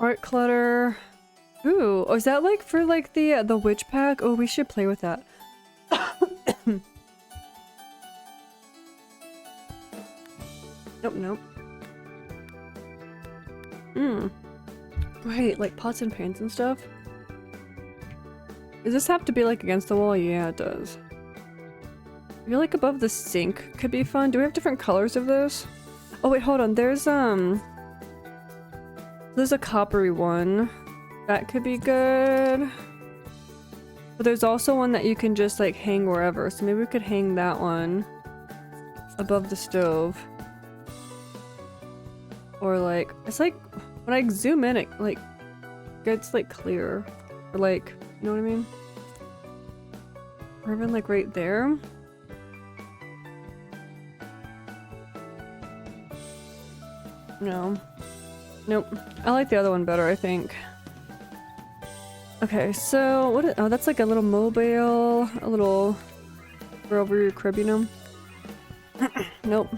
Art clutter. Ooh, is that like for like the witch pack? Oh, we should play with that. Nope. Right, like pots and pans and stuff. Does this have to be like against the wall? Yeah, it does. I feel like above the sink could be fun. Do we have different colors of this? Oh wait, hold on. There's a coppery one. That could be good. But there's also one that you can just like hang wherever. So maybe we could hang that one above the stove. Or like, it's like, when I zoom in it like gets like clear. Or like, you know what I mean? Or even like right there. No. Nope. I like the other one better, I think. Okay, so what is, oh, that's like a little mobile, a little for over your crib, you know? Nope.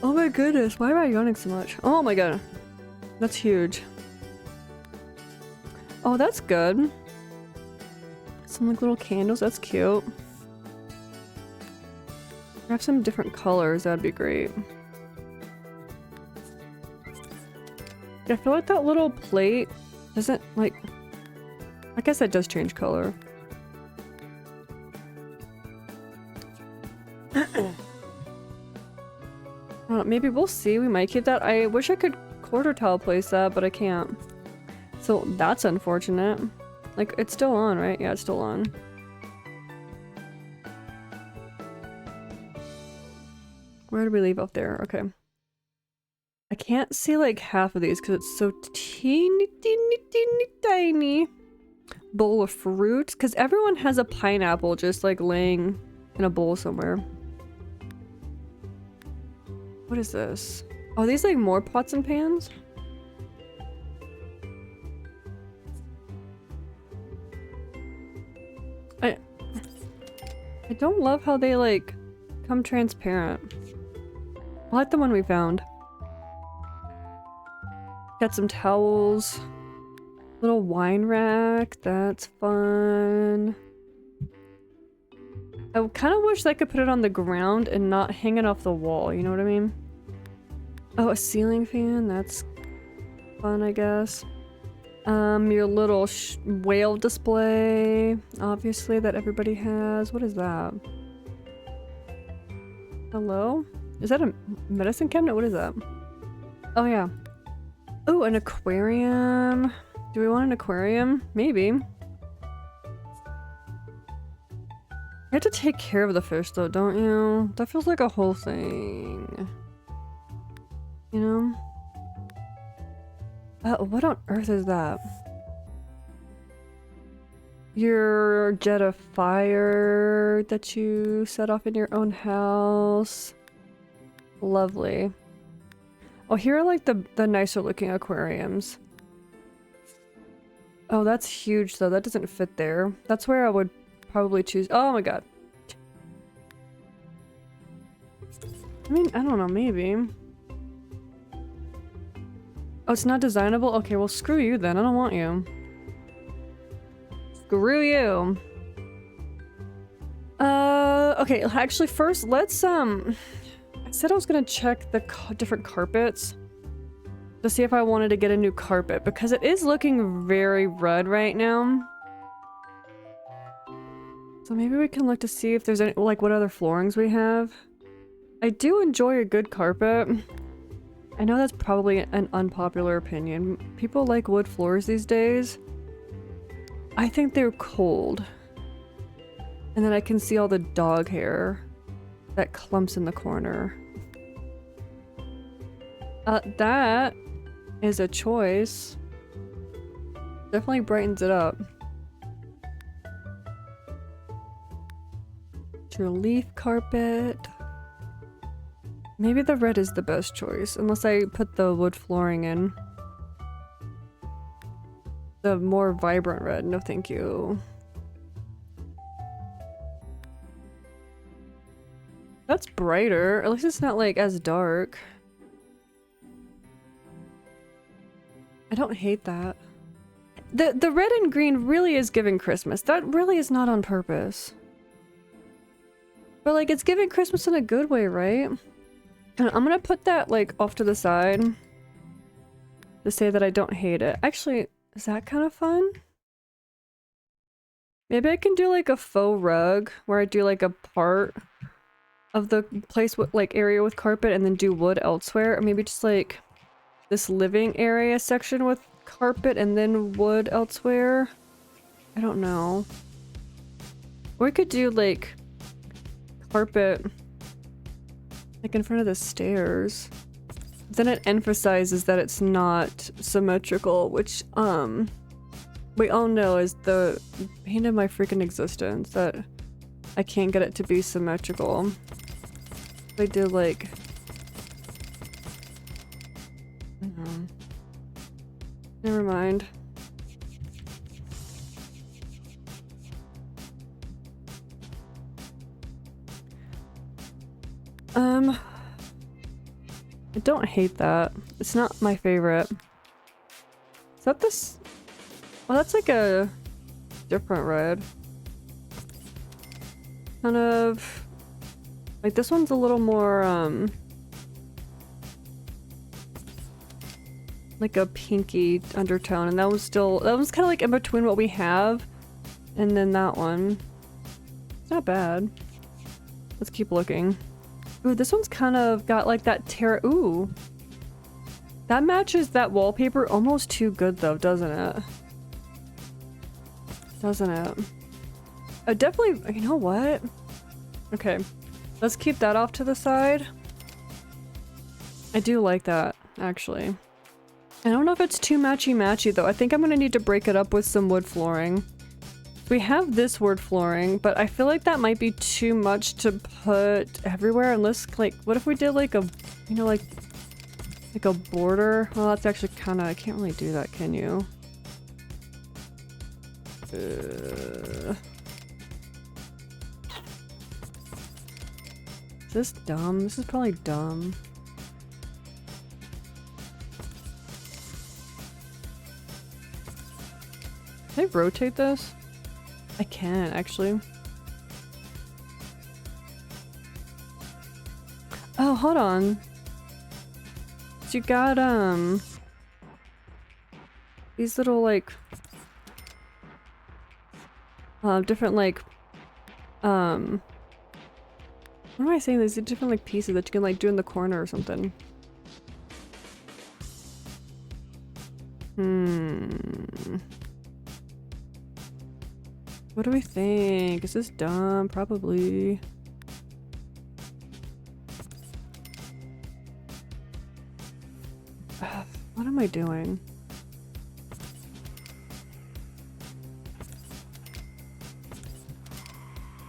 Oh my goodness, why am I yawning so much? Oh my god. That's huge. Oh, that's good. Some like little candles, that's cute. Have some different colors, that'd be great. I feel like that little plate doesn't like... I guess that does change color. Maybe we'll see, we might keep that. I wish I could quarter tile place that, but I can't. So that's unfortunate. Like, it's still on, right? Yeah, it's still on. Where did we leave up there? Okay. I can't see like half of these because it's so teeny tiny. Bowl of fruit, because everyone has a pineapple just like laying in a bowl somewhere. What is this? Oh, these like more pots and pans? I don't love how they like come transparent. I like the one we found. Got some towels. Little wine rack. That's fun. I kind of wish I could put it on the ground and not hang it off the wall. You know what I mean? Oh, a ceiling fan. That's fun, I guess. Your little whale display, obviously, that everybody has. What is that? Hello? Is that a medicine cabinet? What is that? Oh, yeah. Oh, an aquarium. Do we want an aquarium? Maybe. You have to take care of the fish, though, don't you? That feels like a whole thing. You know? What on earth is that? Your jet of fire that you set off in your own house. Lovely. Oh, here are like the nicer looking aquariums. Oh, that's huge though. That doesn't fit there. That's where I would probably choose. Oh my god. I mean, I don't know, maybe. Oh, it's not designable? Okay, well screw you then. I don't want you. Screw you. Okay, actually first let's I said I was gonna check the different carpets to see if I wanted to get a new carpet because it is looking very red right now. So maybe we can look to see if there's any, like, what other floorings we have. I do enjoy a good carpet. I know that's probably an unpopular opinion. People like wood floors these days. I think they're cold. And then I can see all the dog hair that clumps in the corner. That is a choice. Definitely brightens it up. Your leaf carpet. Maybe the red is the best choice, unless I put the wood flooring in. The more vibrant red. No, thank you. That's brighter. At least it's not like as dark. I don't hate that. The red and green really is giving Christmas. That really is not on purpose. But like, it's giving Christmas in a good way, right? And I'm gonna put that like off to the side to say that I don't hate it. Actually, is that kind of fun? Maybe I can do like a faux rug where I do like a part of the place with like area with carpet and then do wood elsewhere. Or maybe just like this living area section with carpet and then wood elsewhere. I don't know. Or we could do like carpet like in front of the stairs. Then it emphasizes that it's not symmetrical, which we all know is the pain of my freaking existence, that I can't get it to be symmetrical. I did like never mind. I don't hate that. It's not my favorite. Is that this? Well, that's like a different red. Kind of like this one's a little more like a pinky undertone, and that was kind of like in between what we have and then that one. It's not bad. Let's keep looking. Ooh, this one's kind of got like that ooh. That matches that wallpaper almost too good though, doesn't it? Doesn't it? Definitely, you know what? Okay, let's keep that off to the side. I do like that, actually. I don't know if it's too matchy-matchy though. I think I'm gonna need to break it up with some wood flooring. We have this wood flooring, but I feel like that might be too much to put everywhere unless, like, what if we did like a, you know, like a border? Well, that's actually kind of, I can't really do that, can you? Is this dumb? This is probably dumb. Can I rotate this? I can, actually. Oh, hold on. So you got, these little, like, different, like, what am I saying? These different, like, pieces that you can, like, do in the corner or something. What do we think? Is this dumb? Probably. What am I doing?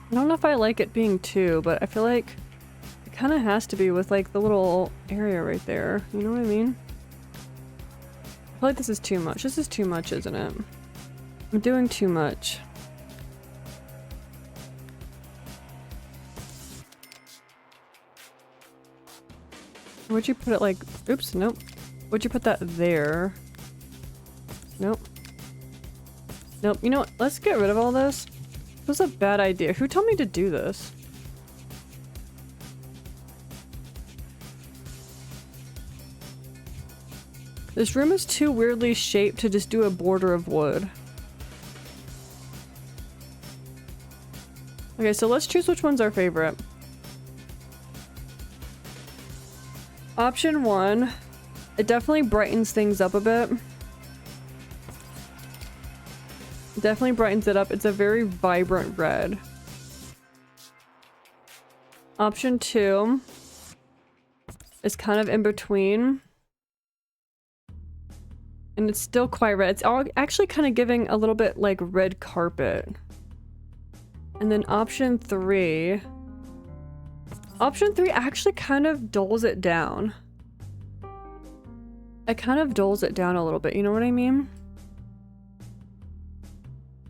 I don't know if I like it being two, but I feel like it kind of has to be with like the little area right there. You know what I mean? I feel like this is too much. This is too much, isn't it? I'm doing too much. Would you put it like... Oops, nope. Would you put that there? Nope. Nope. You know what? Let's get rid of all this. This was a bad idea. Who told me to do this? This room is too weirdly shaped to just do a border of wood. Okay, so let's choose which one's our favorite. Option 1. It definitely brightens things up a bit. Definitely brightens it up. It's a very vibrant red. Option 2 is kind of in between. And it's still quite red. It's all actually kind of giving a little bit like red carpet. And then option 3. Option 3 actually kind of dulls it down. It kind of dulls it down a little bit, you know what I mean?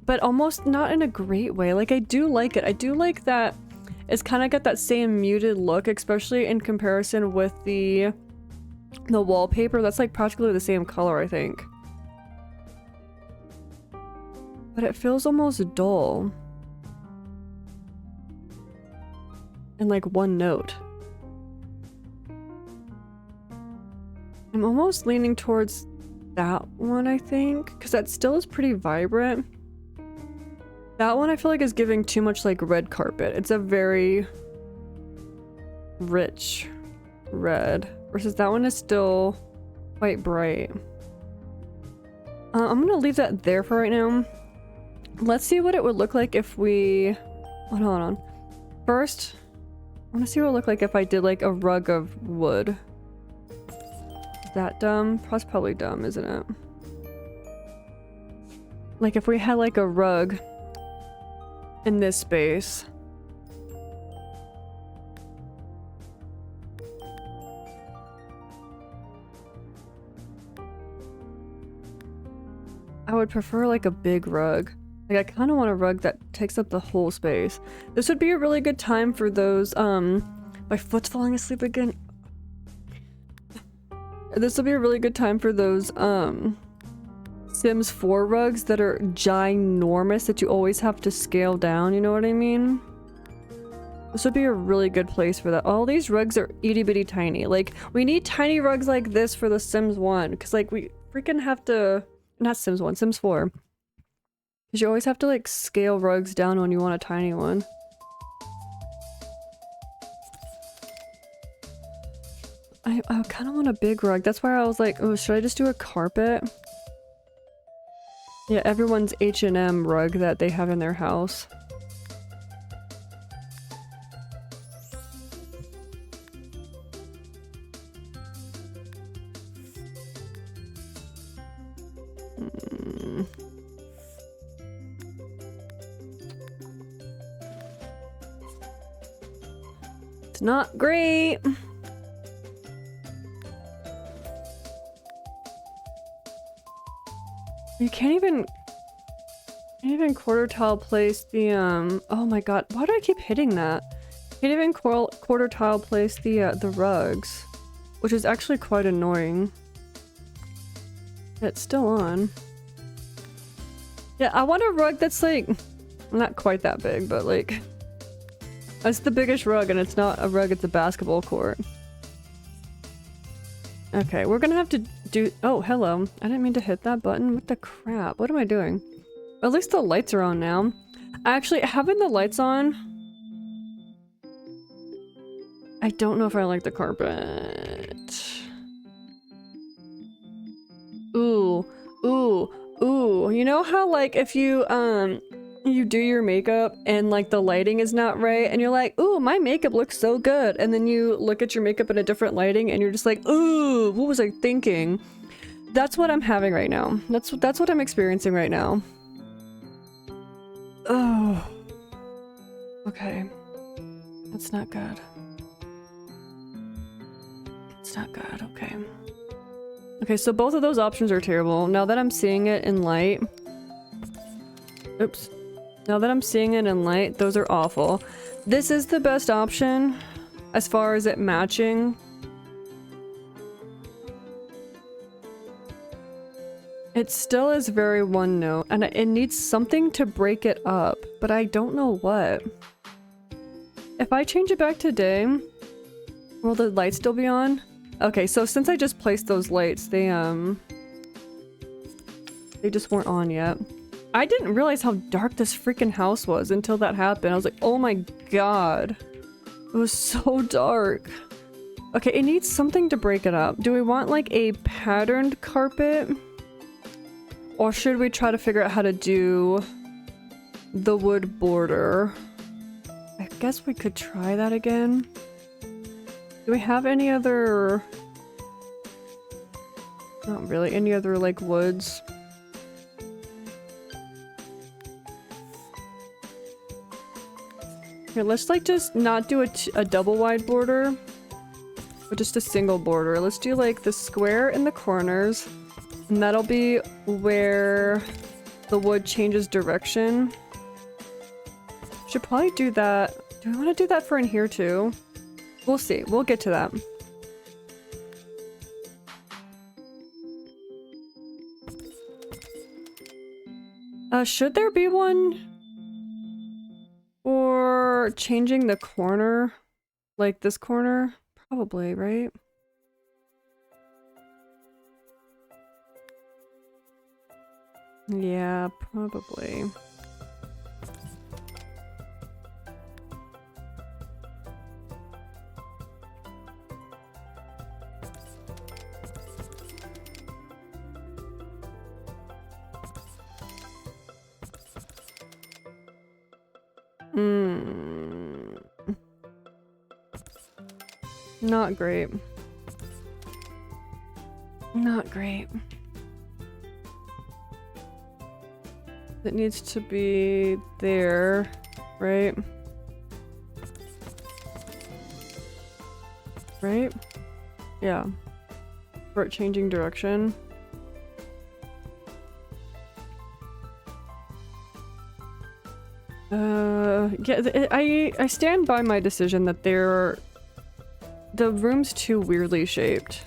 But almost not in a great way. Like, I do like it. I do like that it's kind of got that same muted look, especially in comparison with the wallpaper. That's like practically the same color, I think. But it feels almost dull. And like one note. I'm almost leaning towards that one, I think, because that still is pretty vibrant. That one I feel like is giving too much like red carpet. It's a very rich red, versus that one is still quite bright. I'm gonna leave that there for right now. Let's see what it would look like if we... Hold on. First, I want to see what it would look like if I did like a rug of wood. Is that dumb? That's probably dumb, isn't it? Like if we had like a rug in this space. I would prefer like a big rug. Like I kind of want a rug that takes up the whole space. This would be a really good time for those, my foot's falling asleep again. This will be a really good time for those, Sims 4 rugs that are ginormous that you always have to scale down, you know what I mean? This would be a really good place for that. All these rugs are itty bitty tiny. Like, we need tiny rugs like this for the Sims 1. Because, like, we freaking have to... Not Sims 1, Sims 4. Because you always have to, like, scale rugs down when you want a tiny one. I kind of want a big rug. That's why I was like, oh, should I just do a carpet? Yeah, everyone's H&M rug that they have in their house. It's not great. You can't even quarter tile place the oh my god, why do I keep hitting that? Can't even quarter tile place the rugs, which is actually quite annoying. It's still on. Yeah, I want a rug that's like not quite that big, but like it's the biggest rug, and it's not a rug, it's a basketball court. Okay, we're gonna have to do— oh, hello. I didn't mean to hit that button. What the crap? What am I doing? At least the lights are on now. Actually, having the lights on, I don't know if I like the carpet. Ooh, ooh, ooh. You know how like if you you do your makeup and like the lighting is not right and you're like, ooh, my makeup looks so good, and then you look at your makeup in a different lighting and you're just like, ooh, what was I thinking? That's what I'm having right now. That's what I'm experiencing right now. Oh. Okay. That's not good. It's not good. Okay. Okay, so both of those options are terrible. Now that I'm seeing it in light— oops. Now that I'm seeing it in light, those are awful. This is the best option as far as it matching. It still is very one note, and it needs something to break it up, but I don't know what. If I change it back to day, will the light still be on? Okay, so since I just placed those lights, they just weren't on yet. I didn't realize how dark this freaking house was until that happened. I was like, oh my god. It was so dark. Okay, it needs something to break it up. Do we want like a patterned carpet? Or should we try to figure out how to do the wood border? I guess we could try that again. Do we have any other— not really, any other like woods? Here, let's like just not do a double wide border, but just a single border. Let's do like the square in the corners, and that'll be where the wood changes direction. Should probably do that. Do we want to do that for in here too? We'll see. We'll get to that. Should there be one for changing the corner? Like this corner? Probably, right? Yeah, probably. Not great. Not great. It needs to be there, right? Right? Yeah. For it changing direction. Yeah, I stand by my decision that the room's too weirdly shaped.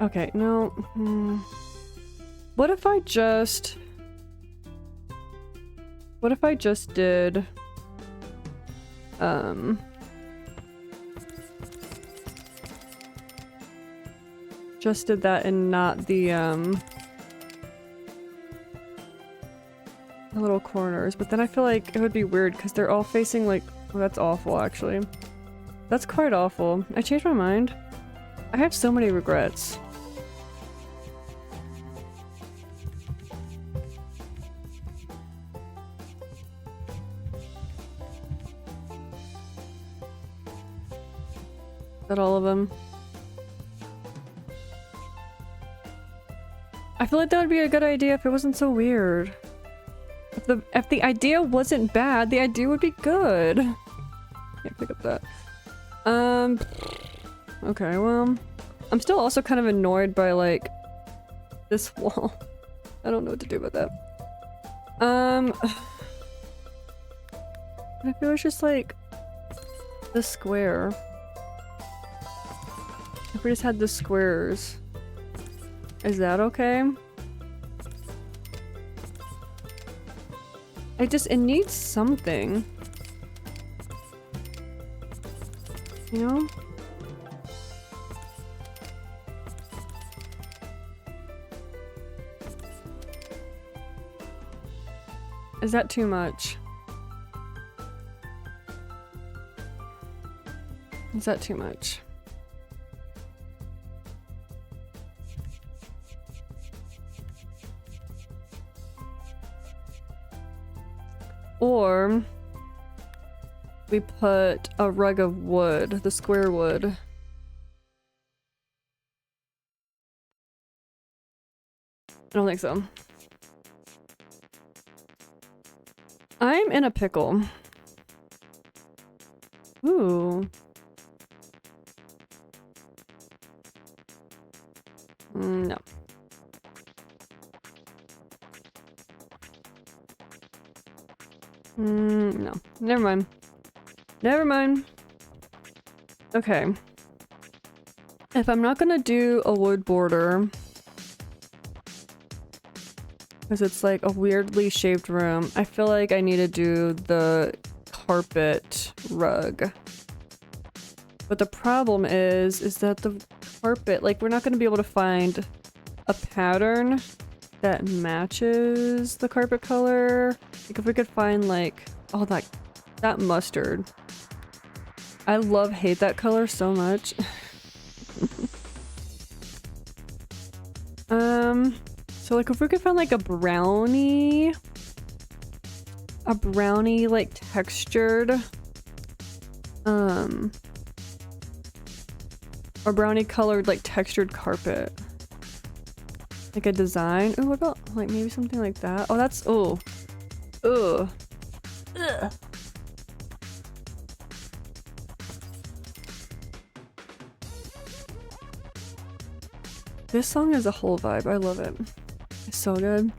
Okay, no. What if I just did just did that and not the little corners, but then I feel like it would be weird because they're all facing like— oh, that's awful actually. That's quite awful. I changed my mind. I have so many regrets. Is that all of them? I feel like that would be a good idea if it wasn't so weird. If the idea wasn't bad, the idea would be good. Can't pick up that. Okay, well, I'm still also kind of annoyed by like this wall. I don't know what to do about that. I feel it's just like the square. If we just had the squares, is that okay? It needs something. You know? Is that too much? Is that too much? Or we put a rug of wood, the square wood. I don't think so. I'm in a pickle. Ooh. No. No. Never mind. Never mind. Okay. If I'm not gonna do a wood border, because it's like a weirdly shaped room, I feel like I need to do the carpet rug. But the problem is that the carpet, like, we're not gonna be able to find a pattern that matches the carpet color. Like, if we could find like, oh, that mustard. I hate that color so much. So like if we could find like a brownie like textured, or brownie colored like textured carpet. Like a design. Ooh, what about like maybe something like that? Oh, that's, oh. Ugh. Ugh. This song is a whole vibe. I love it. It's so good.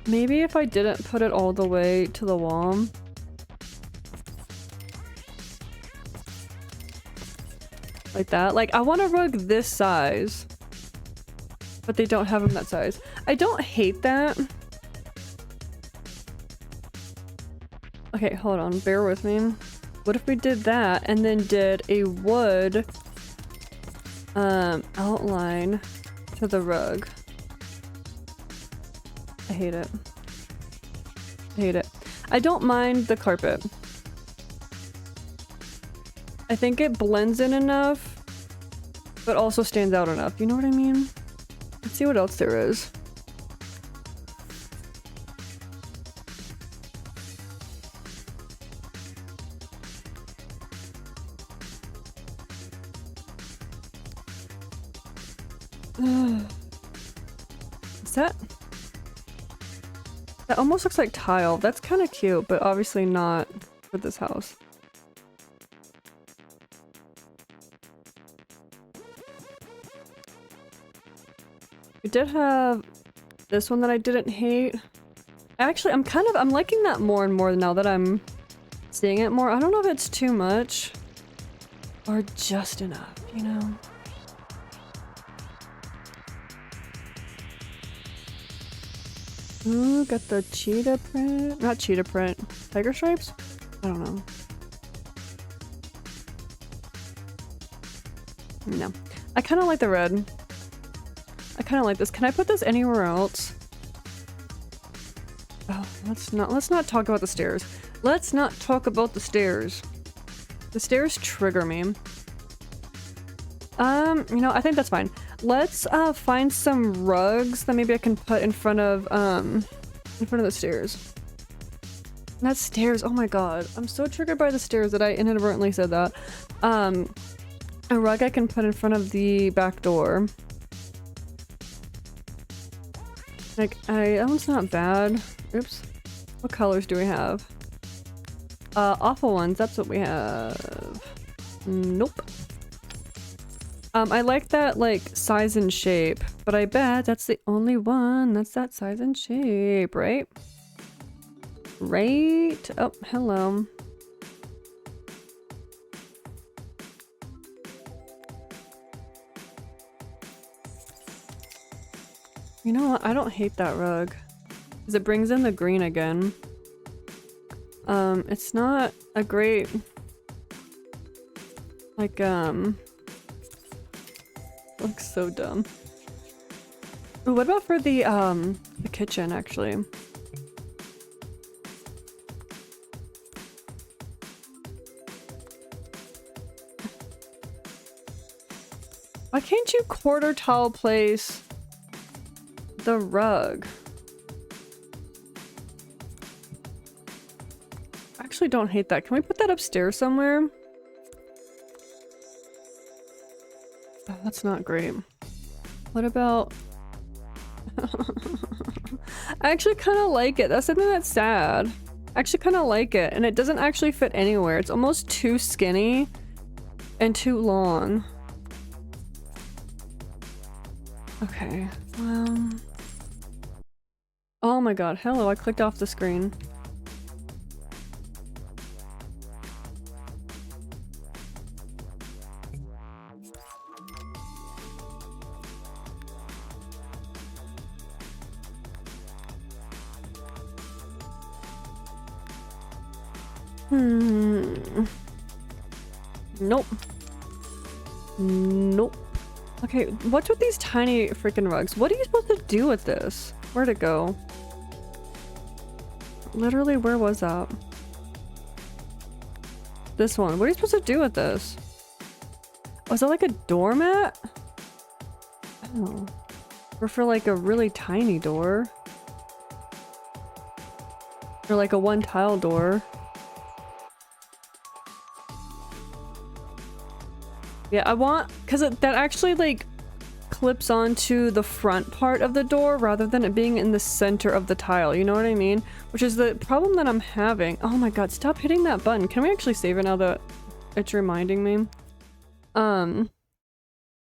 Maybe if I didn't put it all the way to the wall. Like that. Like, I want a rug this size. But they don't have them that size. I don't hate that. Okay, hold on. Bear with me. What if we did that and then did a wood outline to the rug? I hate it. I hate it. I don't mind the carpet. I think it blends in enough, but also stands out enough. You know what I mean? Let's see what else there is. Is that almost looks like tile. That's kind of cute, but obviously not for this house. We did have this one that I didn't hate. Actually, I'm liking that more and more now that I'm seeing it more. I don't know if it's too much or just enough, you know? Ooh, got the cheetah print. Not cheetah print. Tiger stripes? I don't know. No. I kind of like the red. I kind of like this. Can I put this anywhere else? Oh, let's not talk about the stairs. Let's not talk about the stairs. The stairs trigger me. You know, I think that's fine. Let's find some rugs that maybe I can put in front of the stairs. And that stairs, oh my god. I'm so triggered by the stairs that I inadvertently said that. A rug I can put in front of the back door. Like, that one's not bad. Oops. What colors do we have? Awful ones, that's what we have. Nope. I like that, like, size and shape, but I bet that's the only one that's that size and shape, right? Right? Oh, hello. You know what? I don't hate that rug. Because it brings in the green again. It's not a great... Like, looks so dumb. Ooh, what about for the kitchen, actually? Why can't you quarter tile place the rug? I actually don't hate that. Can we put that upstairs somewhere? Oh, that's not great. What about... I actually kind of like it. That's something that's sad. I actually kind of like it. And it doesn't actually fit anywhere. It's almost too skinny and too long. Okay. Oh my god. Hello, I clicked off the screen. Nope. Nope. Okay, what's with these tiny freaking rugs? What are you supposed to do with this? Where'd it go? Literally, where was that? This one. What are you supposed to do with this? Oh, is that like a doormat? Oh. Or for like a really tiny door? Or like a one tile door? Yeah, I want, because that actually like clips onto the front part of the door rather than it being in the center of the tile, you know what I mean? Which is the problem that I'm having. Oh my god, stop hitting that button. Can we actually save it now that it's reminding me?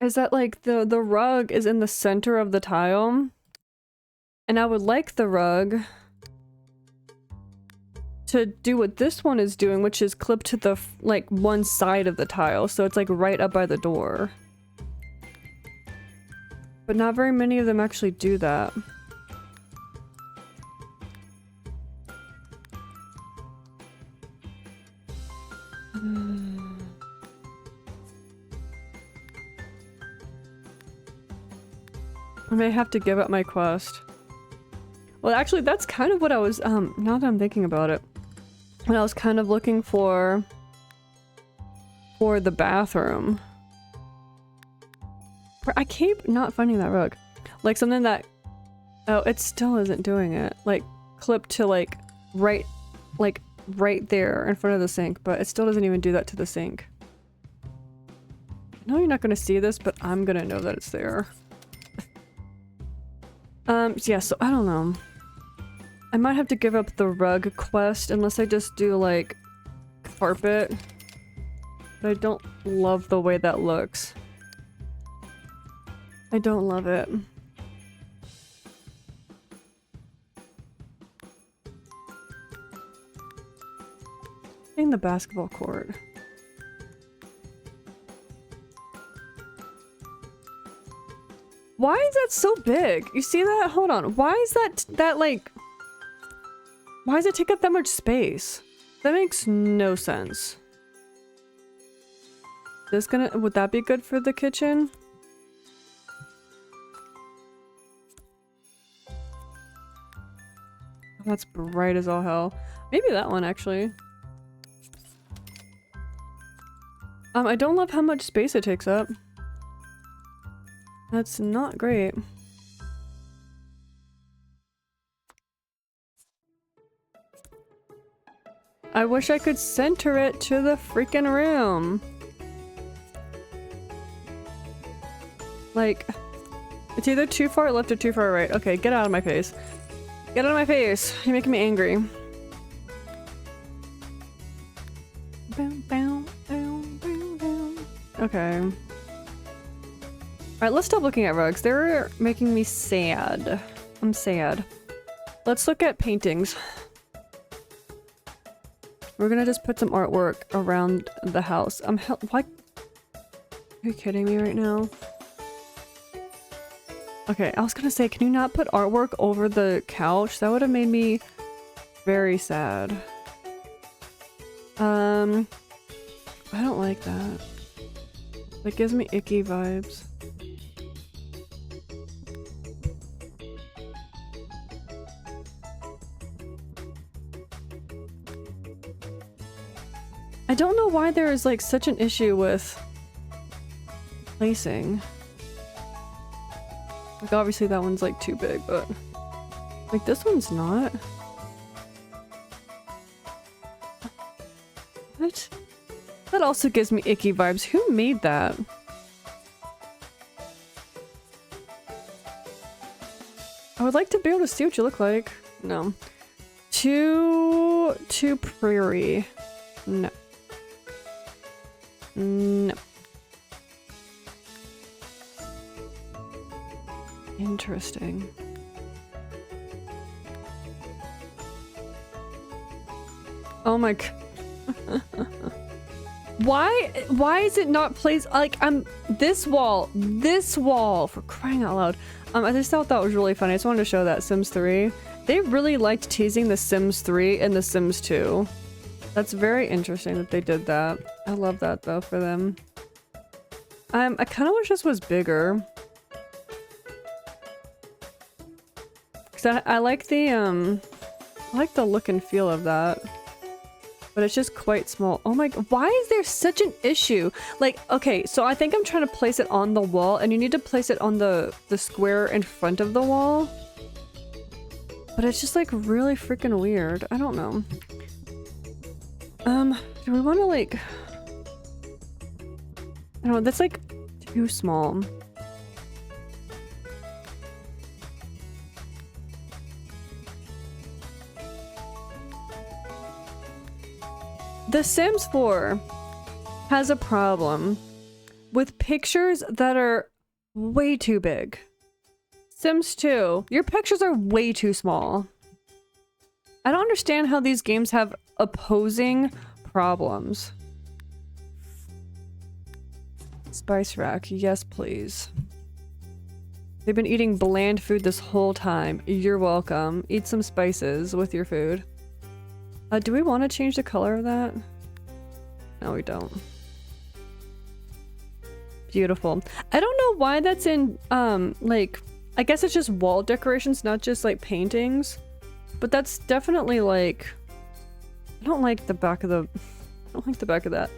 Is that like the rug is in the center of the tile? And I would like the rug to do what this one is doing, which is clip to the like one side of the tile, so it's like right up by the door. But not very many of them actually do that. I may have to give up my quest. Well, actually, that's kind of what I was, now that I'm thinking about it. When I was kind of looking for the bathroom. I keep not finding that rug. Like something that, oh, it still isn't doing it. Like clip to like right there in front of the sink, but it still doesn't even do that to the sink. I know you're not gonna see this, but I'm gonna know that it's there. Yeah, so I don't know. I might have to give up the rug quest unless I just do like carpet. But I don't love the way that looks. I don't love it. In the basketball court. Why is that so big? You see that? Hold on. Why is that like... Why does it take up that much space? That makes no sense. Would that be good for the kitchen? That's bright as all hell. Maybe that one, actually. I don't love how much space it takes up. That's not great. I wish I could center it to the freaking room. Like, it's either too far left or too far right. Okay, get out of my face. Get out of my face. You're making me angry. Okay. Alright, let's stop looking at rugs. They're making me sad. I'm sad. Let's look at paintings. We're gonna just put some artwork around the house. Why? Are you kidding me right now? Okay, I was gonna say, can you not put artwork over the couch? That would have made me very sad. I don't like that. That gives me icky vibes. I don't know why there is like such an issue with placing. Like obviously that one's like too big, but like this one's not. What? That also gives me icky vibes. Who made that? I would like to be able to see what you look like. No. Too prairie. No. No. Interesting. Oh my god. Why is it not placed like this wall for crying out loud. I just thought that was really funny. I just wanted to show that Sims 3. They really liked teasing the Sims 3 and the Sims 2. That's very interesting that they did that. I love that though for them. I kind of wish this was bigger. Cause I like the look and feel of that. But it's just quite small. Oh my god, why is there such an issue? Like, okay, so I think I'm trying to place it on the wall and you need to place it on the square in front of the wall. But it's just like really freaking weird. I don't know. Do we want to like... I don't know, that's like too small. The Sims 4 has a problem with pictures that are way too big. Sims 2, your pictures are way too small. I don't understand how these games have opposing problems. Spice rack, yes please. They've been eating bland food this whole time. You're welcome. Eat some spices with your food. Do we want to change the color of that? No, we don't. Beautiful. I don't know why that's in, like, I guess it's just wall decorations, not just, like, paintings. But that's definitely, like... I don't like the back of the... I don't like the back of that.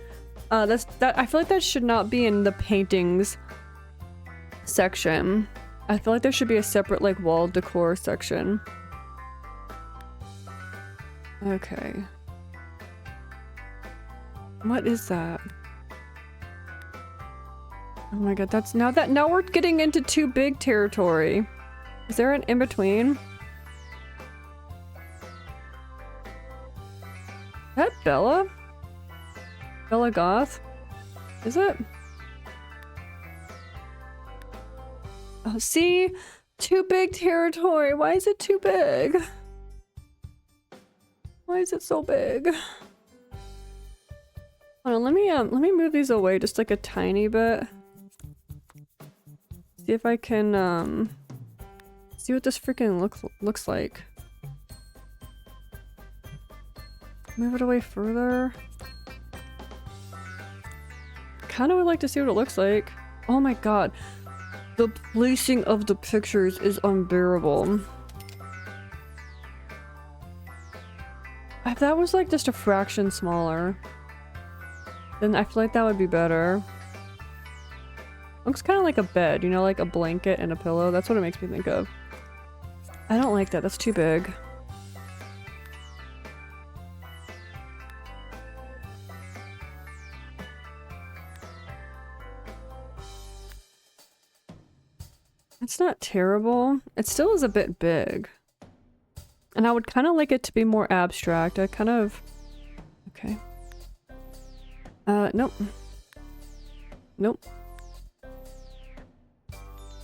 I feel like that should not be in the paintings section. I feel like there should be a separate, like, wall decor section. Okay. What is that? Oh my god, that's now we're getting into too big territory. Is there an in-between? Is that Bella? Bella Goth? Is it? Oh, see? Too big territory. Why is it too big? Why is it so big? Hold on, let me move these away just like a tiny bit. See if I can see what this freaking looks like. Move it away further. Kinda would like to see what it looks like. Oh my god. The placing of the pictures is unbearable. If that was like just a fraction smaller, then I feel like that would be better. Looks kind of like a bed, you know, like a blanket and a pillow. That's what it makes me think of. I don't like that. That's too big. It's not terrible. It still is a bit big. And I would kind of like it to be more abstract. I kind of... Okay. Nope. Nope.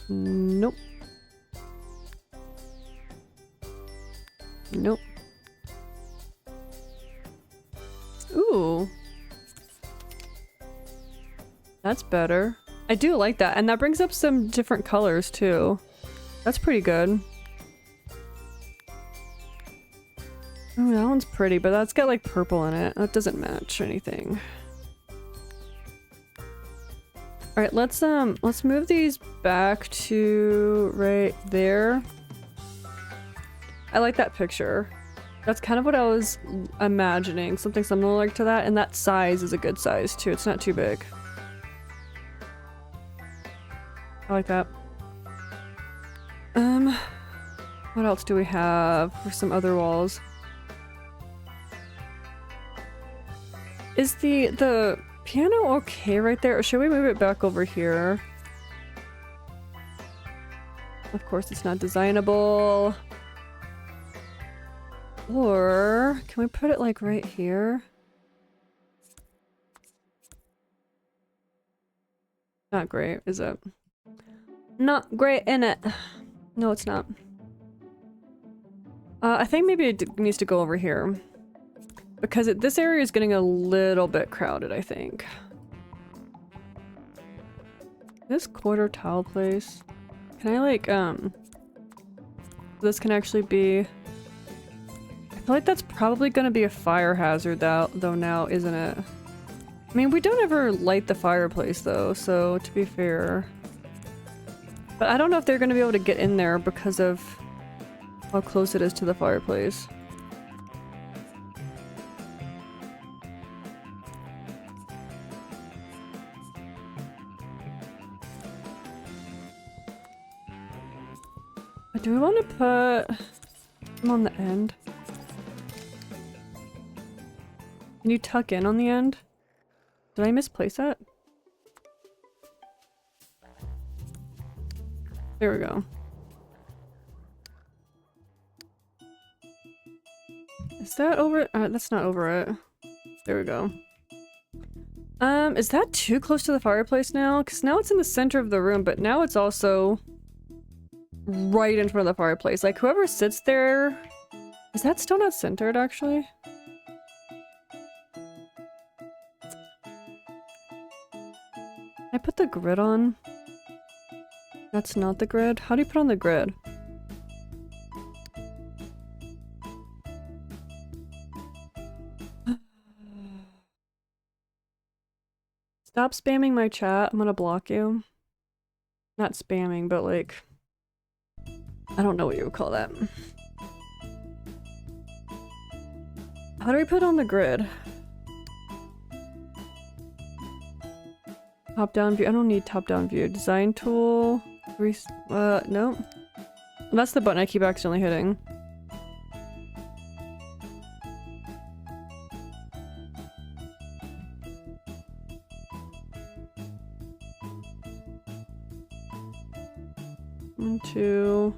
Nope. Nope. Ooh. That's better. I do like that, and that brings up some different colors too. That's pretty good. Oh, that one's pretty, but that's got like purple in it. That doesn't match anything. Alright, let's move these back to right there. I like that picture. That's kind of what I was imagining. Something similar to that, and that size is a good size too. It's not too big. I like that. What else do we have for some other walls? Is the piano okay right there, or should we move it back over here? Of course it's not designable. Or can we put it like right here? Not great, is it? Not great, in it. No, it's not. I think maybe it needs to go over here. Because this area is getting a little bit crowded, I think. This quarter tile place. Can I like, this can actually be... I feel like that's probably gonna be a fire hazard though now, isn't it? I mean, we don't ever light the fireplace though, so to be fair. But I don't know if they're gonna be able to get in there because of how close it is to the fireplace. Do we want to put them on the end? Can you tuck in on the end? Did I misplace that? There we go. Is that over? That's not over it. There we go. Is that too close to the fireplace now? Because now it's in the center of the room, but now it's also right in front of the fireplace. Like, whoever sits there... Is that still not centered, actually? I put the grid on. That's not the grid. How do you put on the grid? Stop spamming my chat. I'm gonna block you. Not spamming, but like... I don't know what you would call that. How do we put on the grid? Top-down view. I don't need top-down view. Design tool. No. That's the button I keep accidentally hitting. One, 2,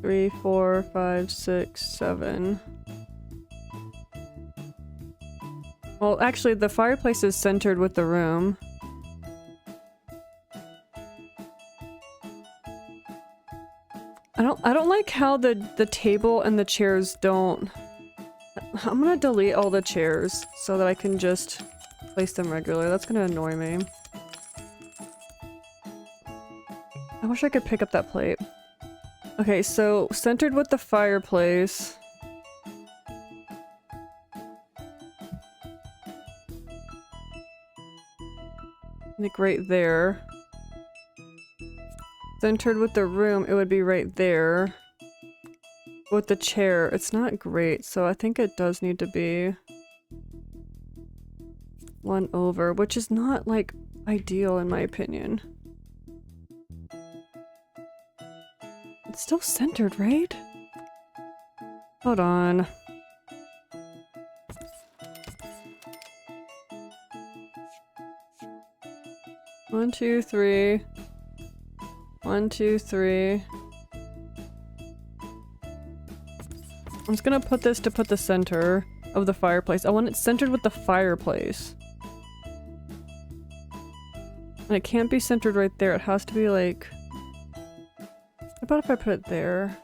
3, 4, 5, 6, 7. Well, actually, the fireplace is centered with the room. I don't like how the table and the chairs don't... I'm gonna delete all the chairs so that I can just place them regularly. That's gonna annoy me. I wish I could pick up that plate. Okay, so centered with the fireplace. Like right there. Centered with the room, it would be right there. With the chair, it's not great, so I think it does need to be one over, which is not, like, ideal in my opinion. It's still centered, right? Hold on. One, two, three. 1, 2, 3. I'm just gonna put this to put the center of the fireplace. I want it centered with the fireplace. And it can't be centered right there. It has to be like... How about if I put it there?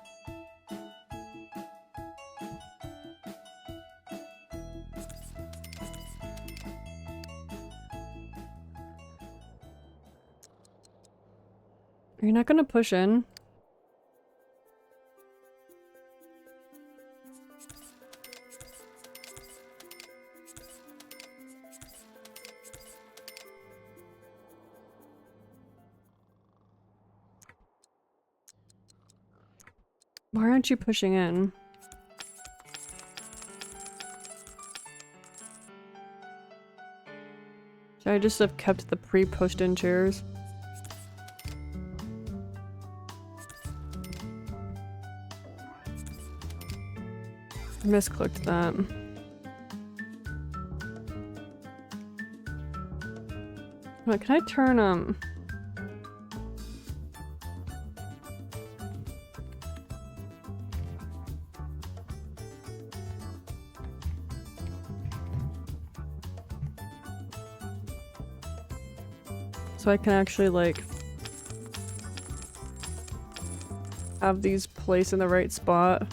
Are you not gonna push in? Why aren't you pushing in? Should I just have kept the pre-pushed in chairs? I misclicked that. Wait, can I turn so I can actually like have these placed in the right spot,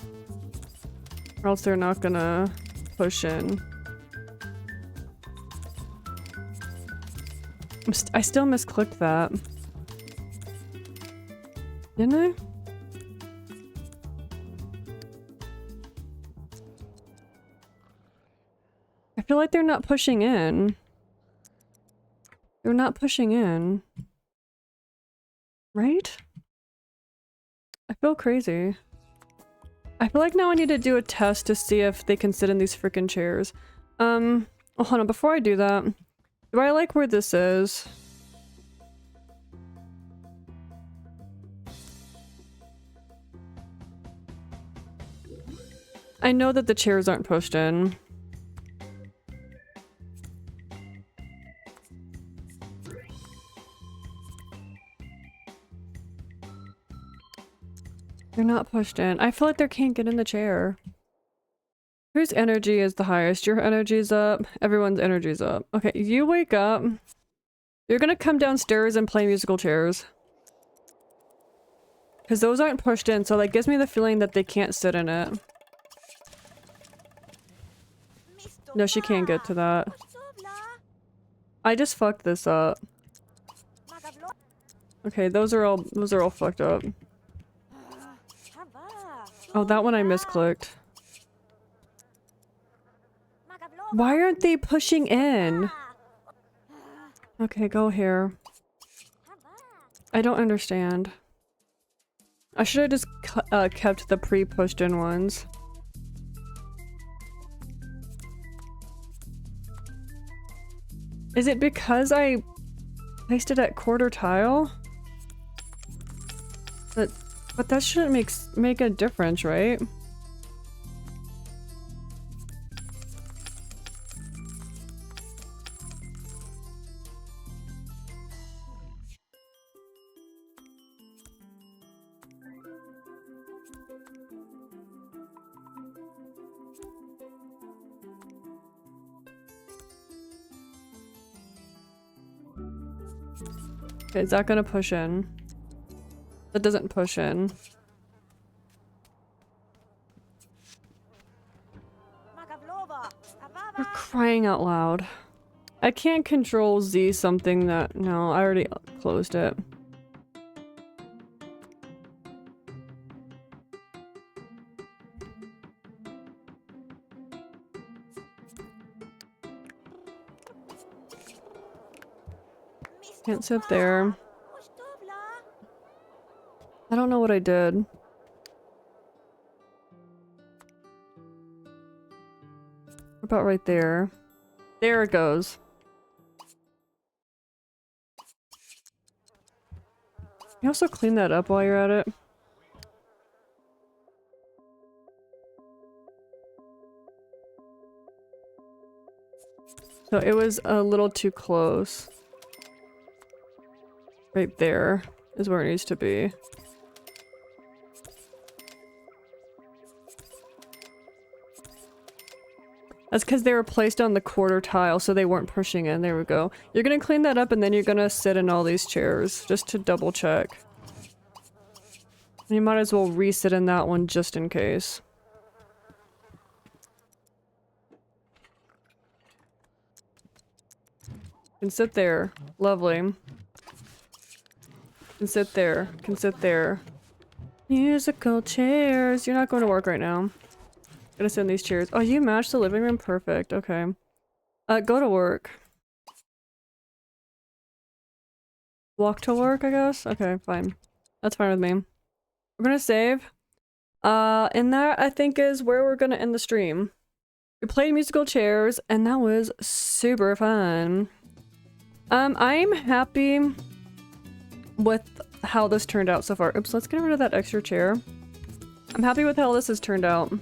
or else they're not gonna push in. I still misclicked that. Didn't I? I feel like they're not pushing in. They're not pushing in. Right? I feel crazy. I feel like now I need to do a test to see if they can sit in these freaking chairs. Oh, hold on, before I do that, do I like where this is? I know that the chairs aren't pushed in. They're not pushed in. I feel like they can't get in the chair. Whose energy is the highest? Your energy's up. Everyone's energy's up. Okay, you wake up. You're gonna come downstairs and play musical chairs. Because those aren't pushed in, so that gives me the feeling that they can't sit in it. No, she can't get to that. I just fucked this up. Okay, those are all fucked up. Oh, that one I misclicked. Why aren't they pushing in? Okay, go here. I don't understand. I should have just kept the pre-pushed in ones. Is it because I placed it at quarter tile? But that shouldn't make a difference, right? Okay, is that gonna push in? That doesn't push in. We're crying out loud. I can't control Z something that... No, I already closed it. Can't sit there. I don't know what I did. What about right there? There it goes. You also clean that up while you're at it. So it was a little too close. Right there. is where it needs to be. That's because they were placed on the quarter tile, so they weren't pushing in. There we go. You're gonna clean that up and then you're gonna sit in all these chairs, just to double check. You might as well resit in that one just in case. Can sit there. Lovely. Can sit there. Can sit there. Musical chairs. You're not going to work right now. Gonna sit in these chairs. Oh, you matched the living room? Perfect. Okay. Go to work. Walk to work, I guess? Okay, fine. That's fine with me. We're gonna save. And that, I think, is where we're gonna end the stream. We played musical chairs, and that was super fun. I'm happy with how this turned out so far. Oops, let's get rid of that extra chair. I'm happy with how this has turned out.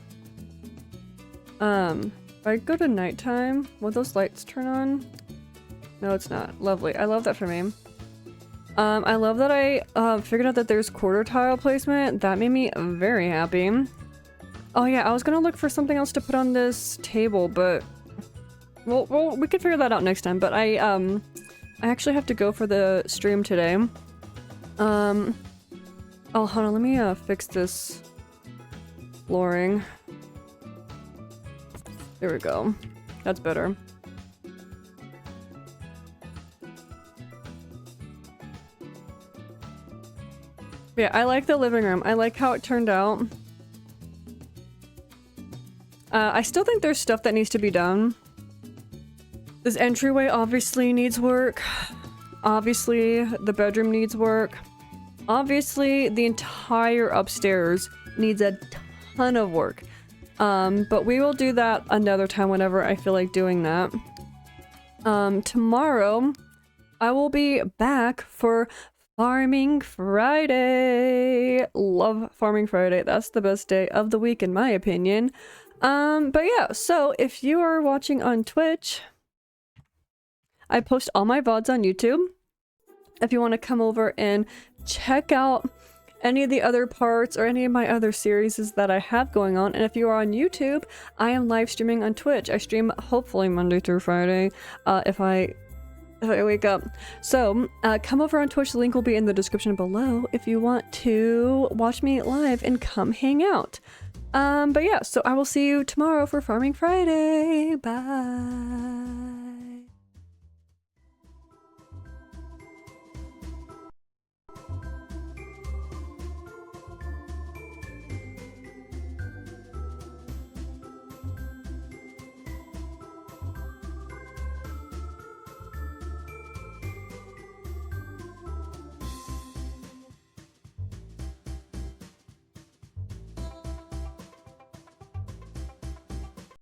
If I go to nighttime, will those lights turn on? No, it's not. Lovely. I love that for me. I love that I figured out that there's quarter tile placement. That made me very happy. Oh yeah, I was gonna look for something else to put on this table, but well, we could figure that out next time. But I actually have to go for the stream today. Oh, hold on, let me fix this flooring. There we go. That's better. Yeah, I like the living room. I like how it turned out. I still think there's stuff that needs to be done. This entryway obviously needs work. Obviously, the bedroom needs work. Obviously, the entire upstairs needs a ton of work. But we will do that another time whenever I feel like doing that. Tomorrow, I will be back for Farming Friday. Love Farming Friday. That's the best day of the week in my opinion. But yeah, so if you are watching on Twitch, I post all my VODs on YouTube. If you want to come over and check out any of the other parts or any of my other series that I have going on. And if you are on YouTube, I am live streaming on Twitch. I stream hopefully Monday through Friday, if I wake up. So come over on Twitch. The link will be in the description below if you want to watch me live and come hang out. But yeah, so I will see you tomorrow for Farming Friday. Bye.